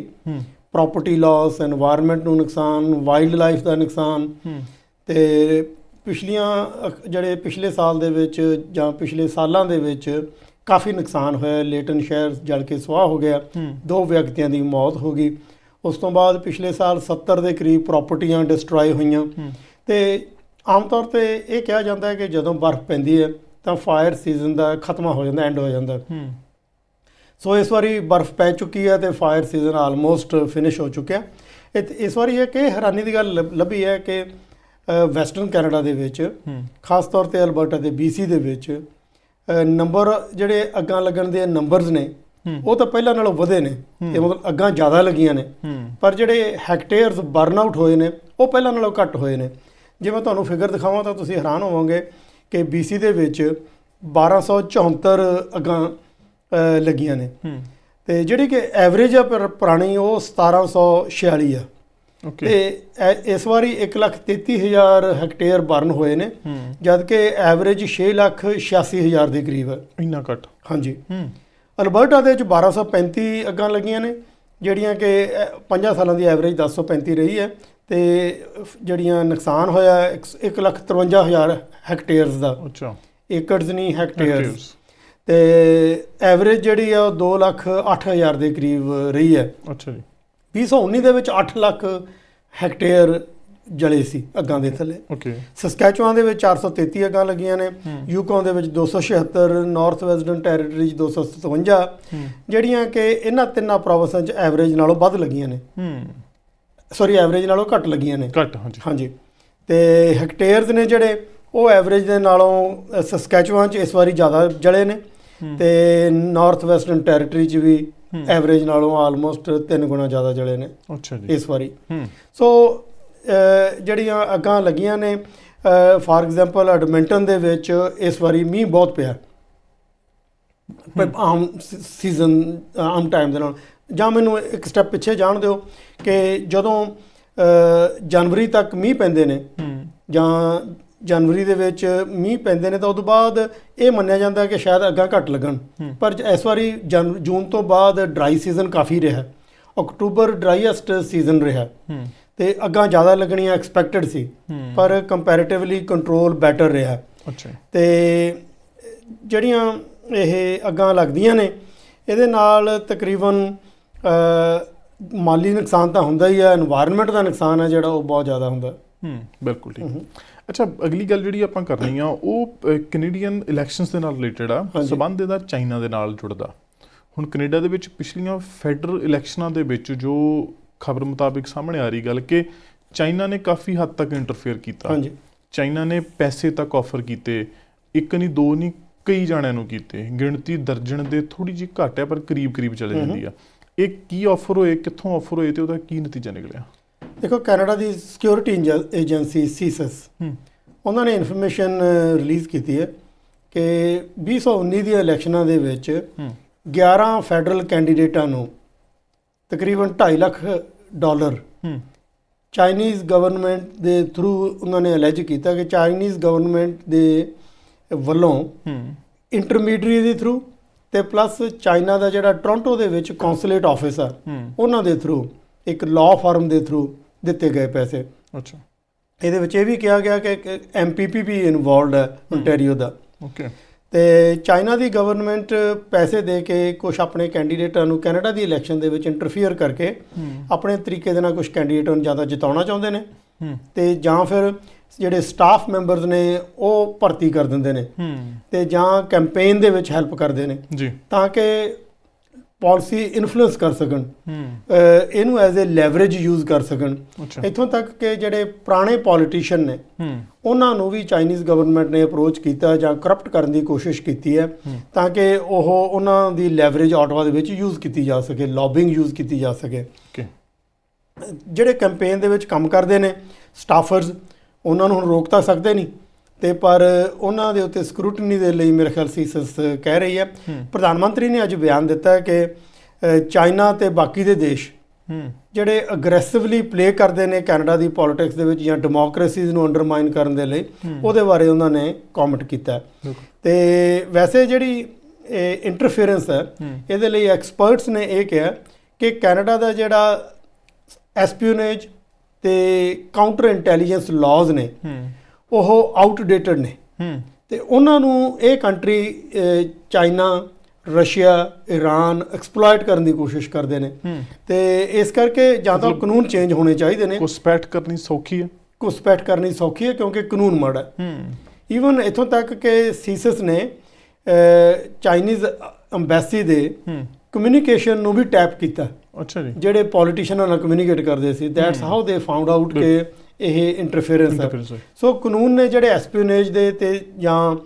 ਪ੍ਰੋਪਰਟੀ ਲਾਸ, এনवायरमेंट ਨੂੰ ਨੁਕਸਾਨ, ਵਾਈਲਡ ਲਾਈਫ ਦਾ ਨੁਕਸਾਨ ਤੇ ਜਿਹੜੇ ਪਿਛਲੇ ਸਾਲ ਦੇ ਵਿੱਚ ਜਾਂ ਪਿਛਲੇ ਸਾਲਾਂ ਦੇ ਵਿੱਚ ਕਾਫੀ ਨੁਕਸਾਨ ਹੋਇਆ। ਲੇਟਨ ਸ਼ਹਿਰ ਜਲ ਕੇ ਸੁਆਹ ਹੋ ਗਿਆ, 2 ਵਿਅਕਤੀਆਂ ਦੀ ਮੌਤ ਹੋ ਗਈ। ਉਸ ਤੋਂ ਬਾਅਦ ਪਿਛਲੇ ਸਾਲ 70 ਦੇ ਕਰੀਬ ਪ੍ਰਾਪਰਟੀਆਂ ਡਿਸਟਰੋਏ ਹੋਈਆਂ ਤੇ ਆਮ ਤੌਰ ਤੇ ਇਹ ਕਿਹਾ ਜਾਂਦਾ ਹੈ ਕਿ ਜਦੋਂ ਬਰਫ਼ ਪੈਂਦੀ ਹੈ ਤਾਂ ਫਾਇਰ ਸੀਜ਼ਨ ਦਾ ਖਤਮਾ ਹੋ ਜਾਂਦਾ, ਐਂਡ ਹੋ ਜਾਂਦਾ। ਸੋ ਇਸ ਵਾਰੀ ਬਰਫ਼ ਪੈ ਚੁੱਕੀ ਹੈ ਤੇ ਫਾਇਰ ਸੀਜ਼ਨ ਆਲਮੋਸਟ ਫਿਨਿਸ਼ ਹੋ ਚੁੱਕਿਆ। ਇਸ ਵਾਰੀ ਇਹ ਕਿ ਹੈਰਾਨੀ ਦੀ ਗੱਲ ਲੱਭੀ ਹੈ ਕਿ ਵੈਸਟਰਨ ਕੈਨੇਡਾ ਦੇ ਵਿੱਚ, ਖਾਸ ਤੌਰ ਤੇ ਅਲਬਰਟਾ ਤੇ BC ਦੇ ਵਿੱਚ ਨੰਬਰ ਜਿਹੜੇ ਅੱਗਾਂ ਲੱਗਣ ਦੇ ਨੰਬਰਸ ਨੇ ਉਹ ਤਾਂ ਪਹਿਲਾਂ ਨਾਲੋਂ ਵਧੇ ਨੇ। ਇਹ ਮਤਲਬ ਅੱਗਾਂ ਜ਼ਿਆਦਾ ਲੱਗੀਆਂ ਨੇ, ਪਰ ਜਿਹੜੇ ਹੈਕਟੇਅਰਸ ਬਰਨ ਆਊਟ ਹੋਏ ਨੇ ਉਹ ਪਹਿਲਾਂ ਨਾਲੋਂ ਘੱਟ ਹੋਏ ਨੇ। ਜੇ ਮੈਂ ਤੁਹਾਨੂੰ ਫਿਗਰ ਦਿਖਾਵਾਂ ਤਾਂ ਤੁਸੀਂ ਹੈਰਾਨ ਹੋਵੋਗੇ ਕਿ BC ਦੇ ਵਿੱਚ 1274 ਅੱਗਾਂ ਲੱਗੀਆਂ ਨੇ ਤੇ ਜਿਹੜੀ ਕਿ ਐਵਰੇਜ ਆ ਪੁਰਾਣੀ ਉਹ 1746 ਆ। ਤੇ ਇਸ ਵਾਰੀ 1,33,000 ਹੈਕਟੇਅਰ ਬਰਨ ਹੋਏ ਨੇ, ਜਦ ਕਿ ਐਵਰੇਜ 6,86,000 ਦੇ ਕਰੀਬ ਹੈ। ਇੰਨਾ ਘੱਟ? ਹਾਂਜੀ। ਅਲਬਰਟਾ ਦੇ ਵਿੱਚ 1235 ਅੱਗਾਂ ਲੱਗੀਆਂ ਨੇ, ਜਿਹੜੀਆਂ ਕਿ 5 ਸਾਲਾਂ ਦੀ ਐਵਰੇਜ 1035 ਰਹੀ ਹੈ ਤੇ ਜਿਹੜੀਆਂ ਨੁਕਸਾਨ ਹੋਇਆ 1,53,000 ਹੈਕਟੇਅਰਸ ਦਾ। ਅੱਛਾ, ਏਕੜਸ ਨਹੀਂ, ਹੈਕਟੇਅਰਸ। ਤੇ ਐਵਰੇਜ ਜਿਹੜੀ ਆ ਉਹ 2,08,000 ਦੇ ਕਰੀਬ ਰਹੀ ਹੈ। ਅੱਛਾ ਜੀ। 2019 ਦੇ ਵਿੱਚ 8 ਲੱਖ ਹੈਕਟੇਅਰ ਜਲੇ ਸੀ ਅੱਗਾਂ ਦੇ ਥੱਲੇ। ਸਸਕੈਚੁਆਨ ਦੇ ਵਿੱਚ 433 ਅੱਗਾਂ ਲੱਗੀਆਂ ਨੇ, ਯੂਕੋਨ ਦੇ ਵਿੱਚ 276, ਨਾਰਥ ਵੈਸਟਰਨ ਟੈਰੀਟਰੀ 'ਚ 257, ਜਿਹੜੀਆਂ ਕਿ ਇਹਨਾਂ ਤਿੰਨਾਂ ਪ੍ਰੋਵਿੰਸਾਂ 'ਚ ਐਵਰੇਜ ਨਾਲੋਂ ਵੱਧ ਲੱਗੀਆਂ ਨੇ। ਐਵਰੇਜ ਨਾਲੋਂ ਘੱਟ ਲੱਗੀਆਂ ਨੇ। ਹਾਂਜੀ। ਤੇ ਹੈਕਟੇਅਰਸ ਨੇ ਜਿਹੜੇ ਉਹ ਐਵਰੇਜ ਦੇ ਨਾਲੋਂ ਸਸਕੈਚੁਆਨ 'ਚ ਇਸ ਵਾਰੀ ਜ਼ਿਆਦਾ ਜਲੇ ਨੇ ਤੇ ਨਾਰਥ ਵੈਸਟਰਨ ਟੈਰੀਟਰੀ 'ਚ ਵੀ ਐਵਰੇਜ ਨਾਲੋਂ ਆਲਮੋਸਟ 3 ਗੁਣਾ ਜ਼ਿਆਦਾ ਜਲੇ ਨੇ ਇਸ ਵਾਰੀ। ਸੋ ਜਿਹੜੀਆਂ ਅੱਗਾਂ ਲੱਗੀਆਂ ਨੇ, ਫਾਰ ਐਗਜ਼ਾਮਪਲ ਐਡਮਿੰਟਨ ਦੇ ਵਿੱਚ ਇਸ ਵਾਰੀ ਮੀਂਹ ਬਹੁਤ ਪਿਆ ਆਮ ਟਾਈਮ ਦੇ ਨਾਲ। ਜਾਂ ਮੈਨੂੰ ਇੱਕ ਸਟੈਪ ਪਿੱਛੇ ਜਾਣ ਦਿਓ ਕਿ ਜਦੋਂ ਜਨਵਰੀ ਤੱਕ ਮੀਂਹ ਪੈਂਦੇ ਨੇ ਜਾਂ ਜਨਵਰੀ ਦੇ ਵਿੱਚ ਮੀਂਹ ਪੈਂਦੇ ਨੇ ਤਾਂ ਉਦੋਂ ਬਾਅਦ ਇਹ ਮੰਨਿਆ ਜਾਂਦਾ ਕਿ ਸ਼ਾਇਦ ਅੱਗਾਂ ਘੱਟ ਲੱਗਣ, ਪਰ ਇਸ ਵਾਰੀ ਜੂਨ ਤੋਂ ਬਾਅਦ ਡਰਾਈ ਸੀਜ਼ਨ ਕਾਫੀ ਰਿਹਾ। ਅਕਤੂਬਰ ਡਰਾਈਐਸਟ ਸੀਜ਼ਨ ਰਿਹਾ ਤੇ ਅੱਗਾਂ ਜ਼ਿਆਦਾ ਲੱਗਣੀਆਂ ਐਕਸਪੈਕਟਡ ਸੀ, ਪਰ ਕੰਪੈਰੀਟਿਵਲੀ ਕੰਟਰੋਲ ਬੈਟਰ ਰਿਹਾ। ਤੇ ਜਿਹੜੀਆਂ ਇਹ ਅੱਗਾਂ ਲੱਗਦੀਆਂ ਨੇ ਇਹਦੇ ਨਾਲ ਤਕਰੀਬਨ ਮਾਲੀ ਨੁਕਸਾਨ ਤਾਂ ਹੁੰਦਾ ਹੀ ਹੈ, এনवायरमेंट ਦਾ ਨੁਕਸਾਨ ਹੈ ਜਿਹੜਾ ਉਹ ਬਹੁਤ ਜ਼ਿਆਦਾ ਹੁੰਦਾ। ਬਿਲਕੁਲ ਠੀਕ। ਅੱਛਾ, ਅਗਲੀ ਗੱਲ ਜਿਹੜੀ ਆਪਾਂ ਕਰਨੀ ਆ ਉਹ ਕੈਨੇਡੀਅਨ ਇਲੈਕਸ਼ਨਸ ਦੇ ਨਾਲ ਰਿਲੇਟਡ ਆ, ਸਬੰਧ ਇਹਦਾ ਚਾਈਨਾ ਦੇ ਨਾਲ ਜੁੜਦਾ। ਹੁਣ ਕੈਨੇਡਾ ਦੇ ਵਿੱਚ ਪਿਛਲੀਆਂ ਫੈਡਰਲ ਇਲੈਕਸ਼ਨਾਂ ਦੇ ਵਿੱਚ ਜੋ ਖਬਰ ਮੁਤਾਬਿਕ ਸਾਹਮਣੇ ਆ ਰਹੀ ਗੱਲ ਕਿ ਚਾਈਨਾ ਨੇ ਕਾਫੀ ਹੱਦ ਤੱਕ ਇੰਟਰਫੇਅਰ ਕੀਤਾ। ਚਾਈਨਾ ਨੇ ਪੈਸੇ ਤੱਕ ਆਫਰ ਕੀਤੇ, 1 ਨਹੀਂ 2 ਨਹੀਂ, ਕਈ ਜਾਣਿਆਂ ਨੂੰ ਕੀਤੇ। ਗਿਣਤੀ ਦਰਜਨ ਦੇ ਥੋੜੀ ਜਿਹੀ ਘੱਟ ਹੈ ਪਰ ਕਰੀਬ ਚਲੇ ਜਾਂਦੀ ਆ। ਇਹ ਕੀ ਆਫਰ ਹੋਏ, ਕਿੱਥੋਂ ਆਫਰ ਹੋਏ ਤੇ ਉਹਦਾ ਕੀ ਨਤੀਜਾ ਨਿਕਲਿਆ? ਦੇਖੋ, ਕੈਨੇਡਾ ਦੀ ਸਿਕਿਉਰਿਟੀ ਏਜੰਸੀ ਸੀਸਸ ਉਹਨਾਂ ਨੇ ਇਨਫੋਰਮੇਸ਼ਨ ਰਿਲੀਜ਼ ਕੀਤੀ ਹੈ ਕਿ 2019 ਦੀਆਂ ਇਲੈਕਸ਼ਨਾਂ ਦੇ ਵਿੱਚ 11 ਫੈਡਰਲ ਕੈਂਡੀਡੇਟਾਂ ਨੂੰ ਤਕਰੀਬਨ $2.5 ਲੱਖ ਚਾਈਨੀਜ਼ ਗਵਰਨਮੈਂਟ ਦੇ ਥਰੂ ਉਹਨਾਂ ਨੇ ਅਲੈਜ ਕੀਤਾ ਕਿ ਚਾਈਨੀਜ਼ ਗਵਰਨਮੈਂਟ ਦੇ ਵੱਲੋਂ ਇੰਟਰਮੀਡੀਏਟ ਦੇ ਥਰੂ ਤੇ ਪਲੱਸ ਚਾਈਨਾ ਦਾ ਜਿਹੜਾ ਟੋਰਾਂਟੋ ਦੇ ਵਿੱਚ ਕੌਂਸੂਲੇਟ ਆਫਿਸ ਆ ਉਹਨਾਂ ਦੇ ਥਰੂ, ਇੱਕ ਲਾਅ ਫਰਮ ਦੇ ਥਰੂ ਦਿੱਤੇ ਗਏ ਪੈਸੇ। ਅੱਛਾ। ਇਹਦੇ ਵਿੱਚ ਇਹ ਵੀ ਕਿਹਾ ਗਿਆ ਕਿ MPP ਵੀ ਇਨਵੋਲਡ ਹੈ ਓਨਟਾਰੀਓ ਦਾ। ਓਕੇ। ਤੇ ਚਾਈਨਾ ਦੀ ਗਵਰਨਮੈਂਟ ਪੈਸੇ ਦੇ ਕੇ ਕੁਝ ਆਪਣੇ ਕੈਂਡੀਡੇਟਾਂ ਨੂੰ ਕੈਨੇਡਾ ਦੀ ਇਲੈਕਸ਼ਨ ਦੇ ਵਿੱਚ ਇੰਟਰਫੀਅਰ ਕਰਕੇ ਆਪਣੇ ਤਰੀਕੇ ਦੇ ਨਾਲ ਕੁਝ ਕੈਂਡੀਡੇਟਾਂ ਨੂੰ ਜ਼ਿਆਦਾ ਜਿਤਾਉਣਾ ਚਾਹੁੰਦੇ ਨੇ ਤੇ ਜਾਂ ਫਿਰ ਜਿਹੜੇ ਸਟਾਫ ਮੈਂਬਰਸ ਨੇ ਉਹ ਭਰਤੀ ਕਰ ਦਿੰਦੇ ਨੇ ਤੇ ਜਾਂ ਕੈਂਪੇਨ ਦੇ ਵਿੱਚ ਹੈਲਪ ਕਰਦੇ ਨੇ ਜੀ, ਤਾਂ ਕਿ ਪਾਲਿਸੀ ਇਨਫਲੂਐਂਸ ਕਰ ਸਕਣ, ਇਹਨੂੰ ਐਜ਼ ਅ ਲੈਵਰੇਜ ਯੂਜ਼ ਕਰ ਸਕਣ। ਇੱਥੋਂ ਤੱਕ ਕਿ ਜਿਹੜੇ ਪੁਰਾਣੇ ਪੋਲੀਟੀਸ਼ੀਅਨ ਨੇ ਉਹਨਾਂ ਨੂੰ ਵੀ ਚਾਈਨੀਜ਼ ਗਵਰਨਮੈਂਟ ਨੇ ਅਪਰੋਚ ਕੀਤਾ ਜਾਂ ਕਰਪਟ ਕਰਨ ਦੀ ਕੋਸ਼ਿਸ਼ ਕੀਤੀ ਹੈ ਤਾਂ ਕਿ ਉਹ ਉਹਨਾਂ ਦੀ ਲੈਵਰੇਜ ਆਟਵਾ ਦੇ ਵਿੱਚ ਯੂਜ਼ ਕੀਤੀ ਜਾ ਸਕੇ, ਲੌਬਿੰਗ ਯੂਜ਼ ਕੀਤੀ ਜਾ ਸਕੇ। ਜਿਹੜੇ ਕੈਂਪੇਨ ਦੇ ਵਿੱਚ ਕੰਮ ਕਰਦੇ ਨੇ ਸਟਾਫਰਸ, ਉਹਨਾਂ ਨੂੰ ਹੁਣ ਰੋਕ ਤਾਂ ਸਕਦੇ ਨਹੀਂ ਤੇ ਪਰ ਉਹਨਾਂ ਦੇ ਉੱਤੇ ਸਕਰੂਟਨੀ ਦੇ ਲਈ ਮੇਰੇ ਖਿਆਲ ਸੀਸਸ ਕਹਿ ਰਹੀ ਹੈ। ਪ੍ਰਧਾਨ ਮੰਤਰੀ ਨੇ ਅੱਜ ਬਿਆਨ ਦਿੱਤਾ ਹੈ ਕਿ ਚਾਈਨਾ ਤੇ ਬਾਕੀ ਦੇ ਦੇਸ਼ ਜਿਹੜੇ ਅਗਰੈਸਿਵਲੀ ਪਲੇ ਕਰਦੇ ਨੇ ਕੈਨੇਡਾ ਦੀ ਪੋਲਿਟਿਕਸ ਦੇ ਵਿੱਚ ਜਾਂ ਡੈਮੋਕ੍ਰੇਸੀਜ਼ ਨੂੰ ਅੰਡਰਮਾਈਨ ਕਰਨ ਦੇ ਲਈ, ਉਹਦੇ ਬਾਰੇ ਉਹਨਾਂ ਨੇ ਕਮੈਂਟ ਕੀਤਾ। ਤੇ ਵੈਸੇ ਜਿਹੜੀ ਇੰਟਰਫੇਰੈਂਸ ਹੈ ਇਹਦੇ ਲਈ ਐਕਸਪਰਟਸ ਨੇ ਇਹ ਕਿਹਾ ਕਿ ਕੈਨੇਡਾ ਦਾ ਜਿਹੜਾ ਐਸਪੀਓਨੇਜ ਤੇ ਕਾਊਂਟਰ ਇੰਟੈਲੀਜੈਂਸ ਲਾਜ਼ ਨੇ ਉਹ ਆਊਟਡੇਟਡ ਨੇ ਤੇ ਉਹਨਾਂ ਨੂੰ ਇਹ country China, Russia, Iran exploit ਕਰਨ ਦੀ ਕੋਸ਼ਿਸ਼ ਕਰਦੇ ਨੇ ਤੇ ਇਸ ਕਰਕੇ ਜਾਂ ਤਾਂ ਕਾਨੂੰਨ ਚੇਂਜ ਹੋਣੇ ਚਾਹੀਦੇ ਨੇ। ਘੁਸਪੈਠ ਕਰਨੀ ਸੌਖੀ ਹੈ, ਘੁਸਪੈਠ ਕਰਨੀ ਸੌਖੀ ਹੈ ਕਿਉਂਕਿ ਕਾਨੂੰਨ ਮਾੜਾ ਹੈ। ਈਵਨ ਇੱਥੋਂ ਤੱਕ ਕਿ ਸੀਸਸ ਨੇ ਚਾਈਨੀਜ਼ ਅੰਬੈਸੀ ਦੇ ਕਮਿਊਨੀਕੇਸ਼ਨ ਨੂੰ ਵੀ ਟੈਪ ਕੀਤਾ। ਅੱਛਾ ਜੀ, ਜਿਹੜੇ ਪੋਲੀਟੀਸ਼ੀਅਨਾਂ ਨਾਲ ਕਮਿਊਨੀਕੇਟ ਕਰਦੇ ਸੀ, that's how they found out ਕਿ ਇਹ ਇੰਟਰਫੇਰੈਂਸ ਹੈ। ਸੋ ਕਾਨੂੰਨ ਨੇ ਜਿਹੜੇ ਐਸਪੀਓਨੇਜ ਦੇ ਤੇ ਜਾਂ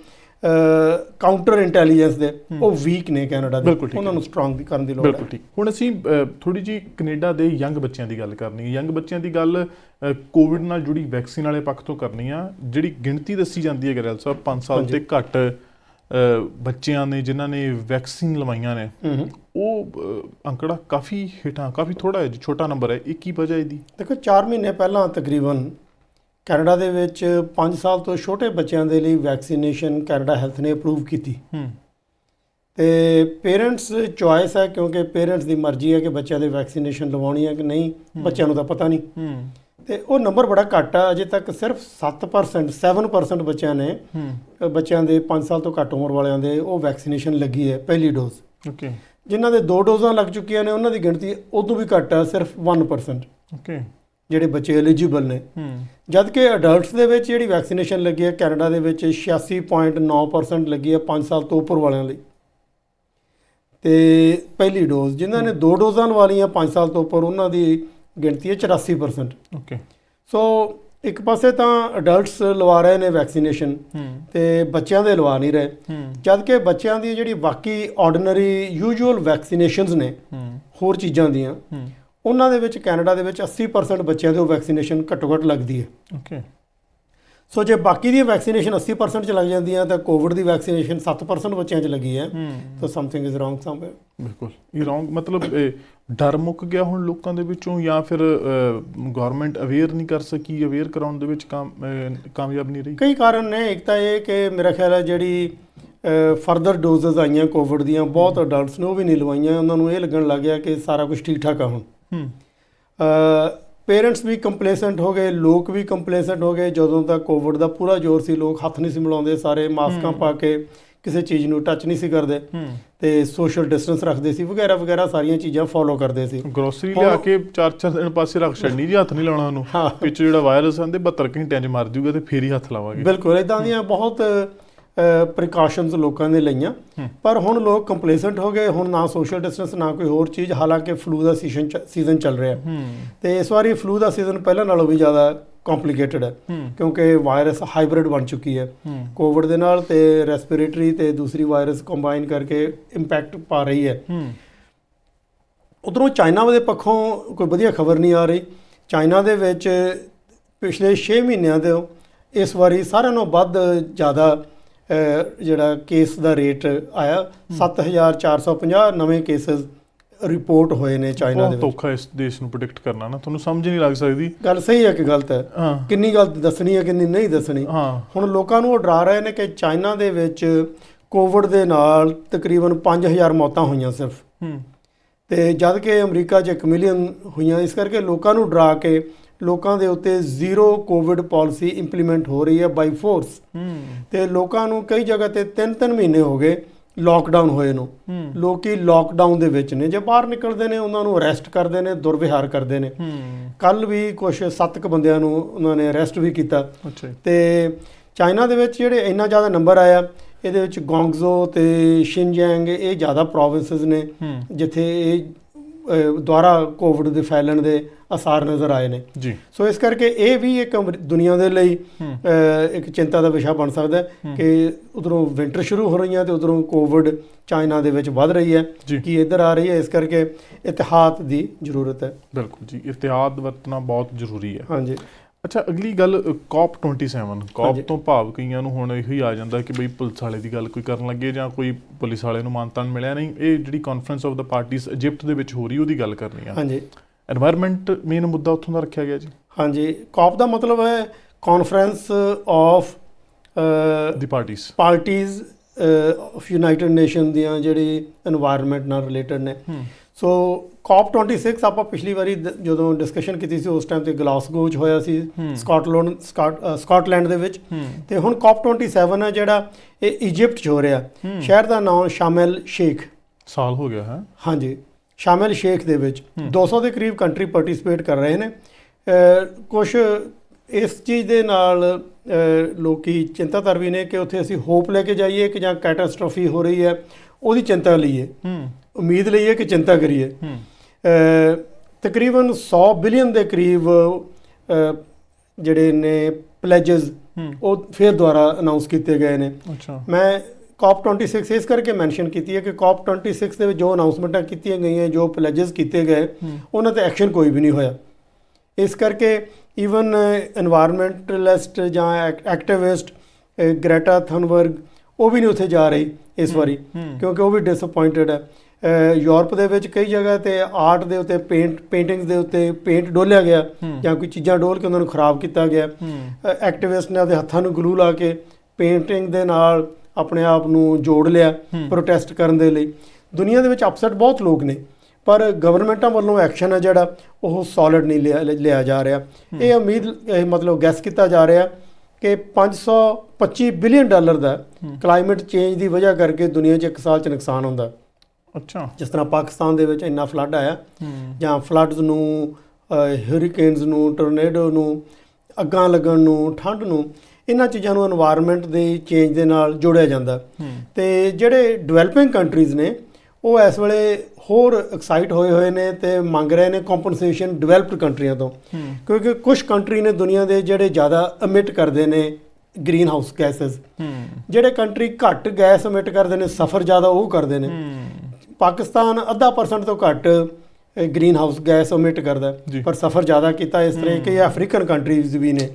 ਕਾਊਂਟਰ ਇੰਟੈਲੀਜੈਂਸ ਦੇ ਉਹ ਵੀਕ ਨੇ ਕੈਨੇਡਾ ਦੇ, ਉਹਨਾਂ ਨੂੰ ਸਟਰੋਂਗ ਕਰਨ ਦੀ ਲੋੜ ਹੈ। ਬਿਲਕੁਲ ਠੀਕ। ਹੁਣ ਅਸੀਂ ਥੋੜੀ ਜਿਹੀ ਕੈਨੇਡਾ ਦੇ ਯੰਗ ਬੱਚਿਆਂ ਦੀ ਗੱਲ ਕਰਨੀ ਹੈ। ਯੰਗ ਬੱਚਿਆਂ ਦੀ ਗੱਲ ਕੋਵਿਡ ਨਾਲ ਜੁੜੀ ਵੈਕਸੀਨ ਵਾਲੇ ਪੱਖ ਤੋਂ ਕਰਨੀ ਆ। ਜਿਹੜੀ ਗਿਣਤੀ ਦੱਸੀ ਜਾਂਦੀ ਹੈ ਗਰੇਵਾਲ ਸਾਹਿਬ, 5 ਸਾਲ ਤੇ ਘੱਟ ਬੱਚਿਆਂ ਨੇ ਜਿਨ੍ਹਾਂ ਨੇ ਵੈਕਸੀਨ ਲਵਾਈਆਂ ਨੇ, ਉਹ ਅੰਕੜਾ ਕਾਫੀ ਹੇਠਾਂ, ਕਾਫੀ ਥੋੜਾ ਹੈ, ਛੋਟਾ ਨੰਬਰ ਹੈ। ਇਹ ਕੀ ਵਜ੍ਹਾ ਇਹਦੀ? ਦੇਖੋ 4 ਮਹੀਨੇ ਪਹਿਲਾਂ ਤਕਰੀਬਨ ਕੈਨੇਡਾ ਦੇ ਵਿੱਚ 5 ਸਾਲ ਤੋਂ ਛੋਟੇ ਬੱਚਿਆਂ ਦੇ ਲਈ ਵੈਕਸੀਨੇਸ਼ਨ ਕੈਨੇਡਾ ਹੈਲਥ ਨੇ ਅਪਰੂਵ ਕੀਤੀ ਤੇ ਪੇਰੈਂਟਸ ਚੁਆਇਸ ਹੈ ਕਿਉਂਕਿ ਪੇਰੈਂਟਸ ਦੀ ਮਰਜ਼ੀ ਹੈ ਕਿ ਬੱਚਿਆਂ ਦੇ ਵੈਕਸੀਨੇਸ਼ਨ ਲਵਾਉਣੀ ਹੈ ਕਿ ਨਹੀਂ, ਬੱਚਿਆਂ ਨੂੰ ਤਾਂ ਪਤਾ ਨਹੀਂ ਤੇ ਉਹ ਨੰਬਰ ਬੜਾ ਘੱਟ ਆ। ਅਜੇ ਤੱਕ ਸਿਰਫ 7% ਬੱਚਿਆਂ ਨੇ, ਬੱਚਿਆਂ ਦੇ 5 ਸਾਲ ਤੋਂ ਘੱਟ ਉਮਰ ਵਾਲਿਆਂ ਦੇ ਉਹ ਵੈਕਸੀਨੇਸ਼ਨ ਲੱਗੀ ਹੈ ਪਹਿਲੀ ਡੋਜ਼। ਓਕੇ। ਜਿਨ੍ਹਾਂ ਦੇ 2 ਡੋਜ਼ਾਂ ਲੱਗ ਚੁੱਕੀਆਂ ਨੇ ਉਹਨਾਂ ਦੀ ਗਿਣਤੀ ਉਦੋਂ ਵੀ ਘੱਟ ਆ, ਸਿਰਫ 1%। ਓਕੇ। ਜਿਹੜੇ ਬੱਚੇ ਐਲੀਜੀਬਲ ਨੇ, ਜਦ ਕਿ ਅਡਲਟਸ ਦੇ ਵਿੱਚ ਜਿਹੜੀ ਵੈਕਸੀਨੇਸ਼ਨ ਲੱਗੀ ਹੈ ਕੈਨੇਡਾ ਦੇ ਵਿੱਚ 86.9% ਲੱਗੀ ਹੈ 5 ਸਾਲ ਤੋਂ ਉੱਪਰ ਵਾਲਿਆਂ ਲਈ ਤੇ ਪਹਿਲੀ ਡੋਜ਼। ਜਿਨ੍ਹਾਂ ਨੇ 2 ਡੋਜ਼ਾਂ ਲਵਾ ਲਈਆਂ 5 ਸਾਲ ਤੋਂ ਉੱਪਰ ਉਹਨਾਂ ਦੀ ਗਿਣਤੀ ਹੈ 84%। ਓਕੇ। ਸੋ ਇੱਕ ਪਾਸੇ ਤਾਂ ਅਡਲਟਸ ਲਵਾ ਰਹੇ ਨੇ ਵੈਕਸੀਨੇਸ਼ਨ ਤੇ ਬੱਚਿਆਂ ਦੇ ਲਵਾ ਨਹੀਂ ਰਹੇ, ਜਦ ਕਿ ਬੱਚਿਆਂ ਦੀ ਜਿਹੜੀ ਬਾਕੀ ਆਰਡੀਨਰੀ ਯੂਜੂਅਲ ਵੈਕਸੀਨੇਸ਼ਨਸ ਨੇ ਹੋਰ ਚੀਜ਼ਾਂ ਦੀਆਂ, ਉਹਨਾਂ ਦੇ ਵਿੱਚ ਕੈਨੇਡਾ ਦੇ ਵਿੱਚ 80% ਬੱਚਿਆਂ ਦੇ ਉਹ ਵੈਕਸੀਨੇਸ਼ਨ ਘੱਟੋ ਘੱਟ ਲੱਗਦੀ ਹੈ। ਓਕੇ। ਸੋ ਜੇ ਬਾਕੀ ਦੀਆਂ ਵੈਕਸੀਨੇਸ਼ਨ 80% 'ਚ ਲੱਗ ਜਾਂਦੀਆਂ ਤਾਂ ਕੋਵਿਡ ਦੀ ਵੈਕਸੀਨੇਸ਼ਨ 7% ਬੱਚਿਆਂ 'ਚ ਲੱਗੀ ਹੈ, ਤਾਂ ਸਮਥਿੰਗ ਇਜ਼ ਰੋਂਗ ਸਮਵੇਅਰ। ਬਿਲਕੁਲ ਇਹ ਰੋਂਗ, ਮਤਲਬ ਡਰ ਮੁੱਕ ਗਿਆ ਹੁਣ ਲੋਕਾਂ ਦੇ ਵਿੱਚੋਂ ਜਾਂ ਫਿਰ ਗਵਰਨਮੈਂਟ ਅਵੇਅਰ ਨਹੀਂ ਕਰ ਸਕੀ, ਅਵੇਅਰ ਕਰਾਉਣ ਦੇ ਵਿੱਚ ਕਾਮਯਾਬ ਨਹੀਂ ਰਹੀ? ਕਈ ਕਾਰਨ ਨੇ। ਇੱਕ ਤਾਂ ਇਹ ਕਿ ਮੇਰਾ ਖਿਆਲ ਹੈ ਜਿਹੜੀ ਫਰਦਰ ਡੋਜ਼ਸ ਆਈਆਂ ਕੋਵਿਡ ਦੀਆਂ, ਬਹੁਤ ਅਡਲਟਸ ਨੇ ਉਹ ਵੀ ਨਹੀਂ ਲਵਾਈਆਂ, ਉਹਨਾਂ ਨੂੰ ਇਹ ਲੱਗਣ ਲੱਗ ਗਿਆ ਕਿ ਸਾਰਾ ਕੁਝ ਠੀਕ ਠਾਕ ਆ ਹੁਣ। ਪੇਰੈਂਟਸ ਵੀ ਕੰਪਲੇਸੈਂਟ ਹੋ ਗਏ, ਲੋਕ ਵੀ ਕੰਪਲੇਸੈਂਟ ਹੋ ਗਏ। ਜਦੋਂ ਤੱਕ ਕੋਵਿਡ ਦਾ ਪੂਰਾ ਜ਼ੋਰ ਸੀ ਲੋਕ ਹੱਥ ਨਹੀਂ ਸੀ ਮਿਲਾਉਂਦੇ, ਸਾਰੇ ਮਾਸਕਾਂ ਪਾ ਕੇ ਕਿਸੇ ਚੀਜ਼ ਨੂੰ ਟੱਚ ਨਹੀਂ ਸੀ ਕਰਦੇ ਤੇ ਸੋਸ਼ਲ ਡਿਸਟੈਂਸ ਰੱਖਦੇ ਸੀ ਵਗੈਰਾ ਵਗੈਰਾ, ਸਾਰੀਆਂ ਚੀਜ਼ਾਂ ਫੋਲੋ ਕਰਦੇ ਸੀ। ਗਰੋਸਰੀ ਲਿਆ ਕੇ 4-4 ਦਿਨ ਪਾਸੇ ਰੱਖ ਛੱਡਣੀ ਜੀ, ਹੱਥ ਨਹੀਂ ਲਾਉਣਾ ਉਹਨੂੰ, ਪਿੱਛੇ ਜਿਹੜਾ ਵਾਇਰਸ ਆਂਦੇ 72 ਘੰਟਿਆਂ 'ਚ ਮਰ ਜੂਗਾ ਤੇ ਫੇਰ ਹੀ ਹੱਥ ਲਾਵਾਂਗੇ। ਬਿਲਕੁਲ ਇੱਦਾਂ ਦੀਆਂ ਬਹੁਤ ਪ੍ਰੀਕਾਸ਼ਨਸ ਲੋਕਾਂ ਨੇ ਲਈਆਂ, ਪਰ ਹੁਣ ਲੋਕ ਕੰਪਲੇਸੈਂਟ ਹੋ ਗਏ। ਹੁਣ ਨਾ ਸੋਸ਼ਲ ਡਿਸਟੈਂਸ ਨਾ ਕੋਈ ਹੋਰ ਚੀਜ਼, ਹਾਲਾਂਕਿ ਫਲੂ ਦਾ ਸੀਜ਼ਨ ਚੱਲ ਰਿਹਾ ਤੇ ਇਸ ਵਾਰੀ ਫਲੂ ਦਾ ਸੀਜ਼ਨ ਪਹਿਲਾਂ ਨਾਲੋਂ ਵੀ ਜ਼ਿਆਦਾ ਕੰਪਲੀਕੇਟਡ ਹੈ ਕਿਉਂਕਿ ਵਾਇਰਸ ਹਾਈਬ੍ਰਿਡ ਬਣ ਚੁੱਕੀ ਹੈ ਕੋਵਿਡ ਦੇ ਨਾਲ ਤੇ ਰੈਸਪੀਰੇਟਰੀ ਤੇ ਦੂਸਰੀ ਵਾਇਰਸ ਕੰਬਾਈਨ ਕਰਕੇ ਇੰਪੈਕਟ ਪਾ ਰਹੀ ਹੈ। ਉਧਰੋਂ ਚਾਈਨਾ ਦੇ ਪੱਖੋਂ ਕੋਈ ਵਧੀਆ ਖਬਰ ਨਹੀਂ ਆ ਰਹੀ। ਚਾਈਨਾ ਦੇ ਵਿੱਚ ਪਿਛਲੇ 6 ਮਹੀਨਿਆਂ ਦੇ ਇਸ ਵਾਰੀ ਸਾਰਿਆਂ ਨਾਲੋਂ ਵੱਧ ਜ਼ਿਆਦਾ ਜਿਹੜਾ ਕੇਸ ਦਾ ਰੇਟ ਆਇਆ, 7450 ਨਵੇਂ ਕੇਸਿਸ ਰਿਪੋਰਟ ਹੋਏ ਨੇ ਚਾਈਨਾ ਦੇ ਵਿੱਚ। ਧੋਖਾ ਇਸ ਦੇਸ਼ ਨੂੰ ਪ੍ਰੈਡਿਕਟ ਕਰਨਾ ਨਾ, ਤੁਹਾਨੂੰ ਸਮਝ ਨਹੀਂ ਲੱਗ ਸਕਦੀ ਗੱਲ ਸਹੀ ਹੈ ਕਿ ਗਲਤ ਹੈ, ਕਿੰਨੀ ਗੱਲ ਦੱਸਣੀ ਹੈ ਕਿੰਨੀ ਨਹੀਂ ਦੱਸਣੀ। ਹੁਣ ਲੋਕਾਂ ਨੂੰ ਉਹ ਡਰਾ ਰਹੇ ਨੇ ਕਿ ਚਾਈਨਾ ਦੇ ਵਿੱਚ ਕੋਵਿਡ ਦੇ ਨਾਲ ਤਕਰੀਬਨ 5000 ਮੌਤਾਂ ਹੋਈਆਂ ਸਿਰਫ, ਤੇ ਜਦ ਕਿ ਅਮਰੀਕਾ 'ਚ 1 ਮਿਲੀਅਨ ਹੋਈਆਂ। ਇਸ ਕਰਕੇ ਲੋਕਾਂ ਨੂੰ ਡਰਾ ਕੇ ਲੋਕਾਂ ਦੇ ਉੱਤੇ ਜ਼ੀਰੋ ਕੋਵਿਡ ਪਾਲਿਸੀ ਇੰਪਲੀਮੈਂਟ ਹੋ ਰਹੀ ਹੈ ਬਾਈ ਫੋਰਸ। ਤੇ ਲੋਕਾਂ ਨੂੰ ਕਈ ਜਗ੍ਹਾ ਤੇ 3-3 ਮਹੀਨੇ ਹੋ ਗਏ ਲੋਕਡਾਊਨ ਹੋਏ ਨੂੰ। ਲੋਕੀ ਲੋਕਡਾਊਨ ਦੇ ਵਿੱਚ ਨੇ, ਜੇ ਬਾਹਰ ਨਿਕਲਦੇ ਨੇ ਉਹਨਾਂ ਨੂੰ ਅਰੈਸਟ ਕਰਦੇ ਨੇ, ਦੁਰਵਿਹਾਰ ਕਰਦੇ ਨੇ। ਕੱਲ ਵੀ ਕੁਝ 7 ਬੰਦਿਆਂ ਨੂੰ ਉਹਨਾਂ ਨੇ ਅਰੈਸਟ ਵੀ ਕੀਤਾ। ਤੇ ਚਾਈਨਾ ਦੇ ਵਿੱਚ ਜਿਹੜੇ ਇੰਨਾ ਜ਼ਿਆਦਾ ਨੰਬਰ ਆਇਆ, ਇਹਦੇ ਵਿੱਚ ਗੋਂਗਜ਼ੋ ਤੇ ਸ਼ਿਨਜਿਆਂਗ ਇਹ ਜ਼ਿਆਦਾ ਪ੍ਰੋਵਿੰਸਿਸ ਨੇ ਜਿੱਥੇ ਇਹ ਦੁਆਰਾ ਕੋਵਿਡ ਦੇ ਫੈਲਣ ਦੇ ਅਸਾਰ ਨਜ਼ਰ ਆਏ ਨੇ ਜੀ। ਸੋ ਇਸ ਕਰਕੇ ਇਹ ਵੀ ਇੱਕ ਦੁਨੀਆ ਦੇ ਲਈ ਇੱਕ ਚਿੰਤਾ ਦਾ ਵਿਸ਼ਾ ਬਣ ਸਕਦਾ ਕਿ ਉਧਰੋਂ ਵਿੰਟਰ ਸ਼ੁਰੂ ਹੋ ਰਹੀਆਂ ਤੇ ਉਧਰੋਂ ਕੋਵਿਡ ਚਾਈਨਾ ਦੇ ਵਿੱਚ ਵੱਧ ਰਹੀ ਹੈ ਕਿ ਇੱਧਰ ਆ ਰਹੀ ਹੈ। ਇਸ ਕਰਕੇ ਇਤਿਹਾਦ ਦੀ ਜ਼ਰੂਰਤ ਹੈ। ਬਿਲਕੁਲ ਜੀ, ਇਤਿਹਾਦ ਵਰਤਣਾ ਬਹੁਤ ਜ਼ਰੂਰੀ ਹੈ। ਹਾਂਜੀ। ਅੱਛਾ, ਅਗਲੀ ਗੱਲ COP27। COP ਤੋਂ ਭਾਵ ਕਈਆਂ ਨੂੰ ਹੁਣ ਇਹੀ ਆ ਜਾਂਦਾ ਕਿ ਬਈ ਪੁਲਿਸ ਵਾਲੇ ਦੀ ਗੱਲ ਕੋਈ ਕਰਨ ਲੱਗੇ ਜਾਂ ਕੋਈ ਪੁਲਿਸ ਵਾਲੇ ਨੂੰ ਮਾਨਤਾਨ ਮਿਲਿਆ ਨਹੀਂ। ਇਹ ਜਿਹੜੀ conference of the parties Egypt ਦੇ ਵਿੱਚ ਹੋ ਰਹੀ ਉਹਦੀ ਗੱਲ ਕਰਨੀ ਆ। ਹਾਂਜੀ। ਐਨਵਾਇਰਨਮੈਂਟ ਮੇਨ ਮੁੱਦਾ ਉੱਥੋਂ ਦਾ ਰੱਖਿਆ ਗਿਆ ਜੀ। ਹਾਂਜੀ, COP ਦਾ ਮਤਲਬ ਹੈ conference of the parties of United nation ਦੀਆਂ ਜਿਹੜੀ ਐਨਵਾਇਰਨਮੈਂਟ ਨਾਲ ਰਿਲੇਟਡ ਨੇ। ਸੋ COP26 ਆਪਾਂ ਪਿਛਲੀ ਵਾਰੀ ਜਦੋਂ ਡਿਸਕਸ਼ਨ ਕੀਤੀ ਸੀ ਉਸ ਟਾਈਮ ਤੇ ਗਲਾਸਗੋ 'ਚ ਹੋਇਆ ਸੀ ਸਕਾਟਲੈਂਡ ਦੇ ਵਿੱਚ। ਤੇ ਹੁਣ COP27 ਹੈ ਜਿਹੜਾ ਇਹ ਇਜਿਪਟ 'ਚ ਹੋ ਰਿਹਾ। ਸ਼ਹਿਰ ਦਾ ਨਾਮ ਸ਼ਾਰਮ ਸ਼ੇਖ। ਸਾਲ ਹੋ ਗਿਆ ਹੈ। ਹਾਂਜੀ, ਸ਼ਾਰਮ ਸ਼ੇਖ ਦੇ ਵਿੱਚ 200 ਦੇ ਕਰੀਬ ਕੰਟਰੀ ਪਾਰਟਿਸਿਪੇਟ ਕਰ ਰਹੇ ਨੇ। ਕੁਛ ਇਸ ਚੀਜ਼ ਦੇ ਨਾਲ ਲੋਕੀ ਚਿੰਤਾਧਰ ਵੀ ਨੇ ਕਿ ਉੱਥੇ ਅਸੀਂ ਹੋਪ ਲੈ ਕੇ ਜਾਈਏ ਕਿ ਜਾਂ ਕੈਟਾਸਟ੍ਰੋਫੀ ਹੋ ਰਹੀ ਹੈ ਉਹਦੀ ਚਿੰਤਾ ਲਈਏ, ਉਮੀਦ ਲਈਏ ਕਿ ਚਿੰਤਾ ਕਰੀਏ। ਤਕਰੀਬਨ 100 ਬਿਲੀਅਨ ਦੇ ਕਰੀਬ ਜਿਹੜੇ ਨੇ ਪਲੇਜਸ ਉਹ ਫਿਰ ਦੁਆਰਾ ਅਨਾਉਂਸ ਕੀਤੇ ਗਏ ਨੇ। ਮੈਂ COP26 ਇਸ ਕਰਕੇ ਮੈਂਸ਼ਨ ਕੀਤੀ ਹੈ ਕਿ COP26 ਦੇ ਵਿੱਚ ਜੋ ਅਨਾਉਂਸਮੈਂਟਾਂ ਕੀਤੀਆਂ ਗਈਆਂ, ਜੋ ਪਲੇਜਸ ਕੀਤੇ ਗਏ, ਉਹਨਾਂ 'ਤੇ ਐਕਸ਼ਨ ਕੋਈ ਵੀ ਨਹੀਂ ਹੋਇਆ। ਇਸ ਕਰਕੇ ਈਵਨ ਐਨਵਾਇਰਨਮੈਂਟਲਿਸਟ ਜਾਂ ਐਕਟਿਵਿਸਟ ਗ੍ਰੇਟਾ ਥਨਬਰਗ ਉਹ ਵੀ ਨਹੀਂ ਉੱਥੇ ਜਾ ਰਹੀ ਇਸ ਵਾਰੀ ਕਿਉਂਕਿ ਉਹ ਵੀ ਡਿਸਅਪੁਆਇੰਟਡ ਹੈ। ਯੂਰਪ ਦੇ ਵਿੱਚ ਕਈ ਜਗ੍ਹਾ ਤੇ ਆਰਟ ਦੇ ਉੱਤੇ ਪੇਂਟਿੰਗਸ ਦੇ ਉੱਤੇ ਪੇਂਟ ਡੋਲਿਆ ਗਿਆ ਜਾਂ ਕੋਈ ਚੀਜ਼ਾਂ ਡੋਲ ਕੇ ਉਹਨਾਂ ਨੂੰ ਖਰਾਬ ਕੀਤਾ ਗਿਆ। ਐਕਟਿਵਿਸਟ ਨੇ ਆਪਦੇ ਹੱਥਾਂ ਨੂੰ ਗਲੂ ਲਾ ਕੇ ਪੇਂਟਿੰਗ ਦੇ ਨਾਲ ਆਪਣੇ ਆਪ ਨੂੰ ਜੋੜ ਲਿਆ ਪ੍ਰੋਟੈਸਟ ਕਰਨ ਦੇ ਲਈ। ਦੁਨੀਆ ਦੇ ਵਿੱਚ ਅਪਸੈਟ ਬਹੁਤ ਲੋਕ ਨੇ ਪਰ ਗਵਰਨਮੈਂਟਾਂ ਵੱਲੋਂ ਐਕਸ਼ਨ ਹੈ ਜਿਹੜਾ ਉਹ ਸੋਲਿਡ ਨਹੀਂ ਲਿਆ ਜਾ ਰਿਹਾ। ਇਹ ਉਮੀਦ ਮਤਲਬ ਗੈਸ ਕੀਤਾ ਜਾ ਰਿਹਾ ਕਿ $525 ਬਿਲੀਅਨ ਦਾ ਕਲਾਈਮੇਟ ਚੇਂਜ ਦੀ ਵਜ੍ਹਾ ਕਰਕੇ ਦੁਨੀਆ 'ਚ ਇੱਕ ਸਾਲ 'ਚ ਨੁਕਸਾਨ ਹੁੰਦਾ। ਅੱਛਾ, ਜਿਸ ਤਰ੍ਹਾਂ ਪਾਕਿਸਤਾਨ ਦੇ ਵਿੱਚ ਇੰਨਾ ਫਲੱਡ ਆਇਆ ਜਾਂ ਫਲੱਡਸ ਨੂੰ, ਹਰੀਕੇਨਸ ਨੂੰ, ਟੋਰਨੇਡੋ ਨੂੰ, ਅੱਗਾਂ ਲੱਗਣ ਨੂੰ, ਠੰਡ ਨੂੰ, ਇਹਨਾਂ ਚੀਜ਼ਾਂ ਨੂੰ এনवायरमेंट ਦੇ ਚੇਂਜ ਦੇ ਨਾਲ ਜੋੜਿਆ ਜਾਂਦਾ। ਤੇ ਜਿਹੜੇ ਡਿਵੈਲਪਿੰਗ ਕੰਟਰੀਜ਼ ਨੇ ਉਹ ਇਸ ਵੇਲੇ ਹੋਰ ਐਕਸਾਈਟ ਹੋਏ ਨੇ ਤੇ ਮੰਗ ਰਹੇ ਨੇ ਕੰਪਨਸੇਸ਼ਨ ਡਿਵੈਲਪਡ ਕੰਟਰੀਆਂ ਤੋਂ ਕਿਉਂਕਿ ਕੁਝ ਕੰਟਰੀ ਨੇ ਦੁਨੀਆ ਦੇ ਜਿਹੜੇ ਜ਼ਿਆਦਾ ਐਮਿਟ ਕਰਦੇ ਨੇ ਗ੍ਰੀਨ ਹਾਊਸ ਗੈਸਸ। ਜਿਹੜੇ ਕੰਟਰੀ ਘੱਟ ਗੈਸ ਐਮਿਟ ਕਰਦੇ ਨੇ, ਸਫਰ ਜ਼ਿਆਦਾ ਉਹ ਕਰਦੇ ਨੇ। ਪਾਕਿਸਤਾਨ 0.5% ਤੋਂ ਘੱਟ ਗ੍ਰੀਨ ਹਾਊਸ ਗੈਸ ਐਮਿਟ ਕਰਦਾ ਪਰ ਸਫਰ ਜ਼ਿਆਦਾ ਕੀਤਾ। ਇਸ ਤਰ੍ਹਾਂ ਕਿ ਅਫਰੀਕਨ ਕੰਟਰੀਜ਼ ਵੀ ਨੇ।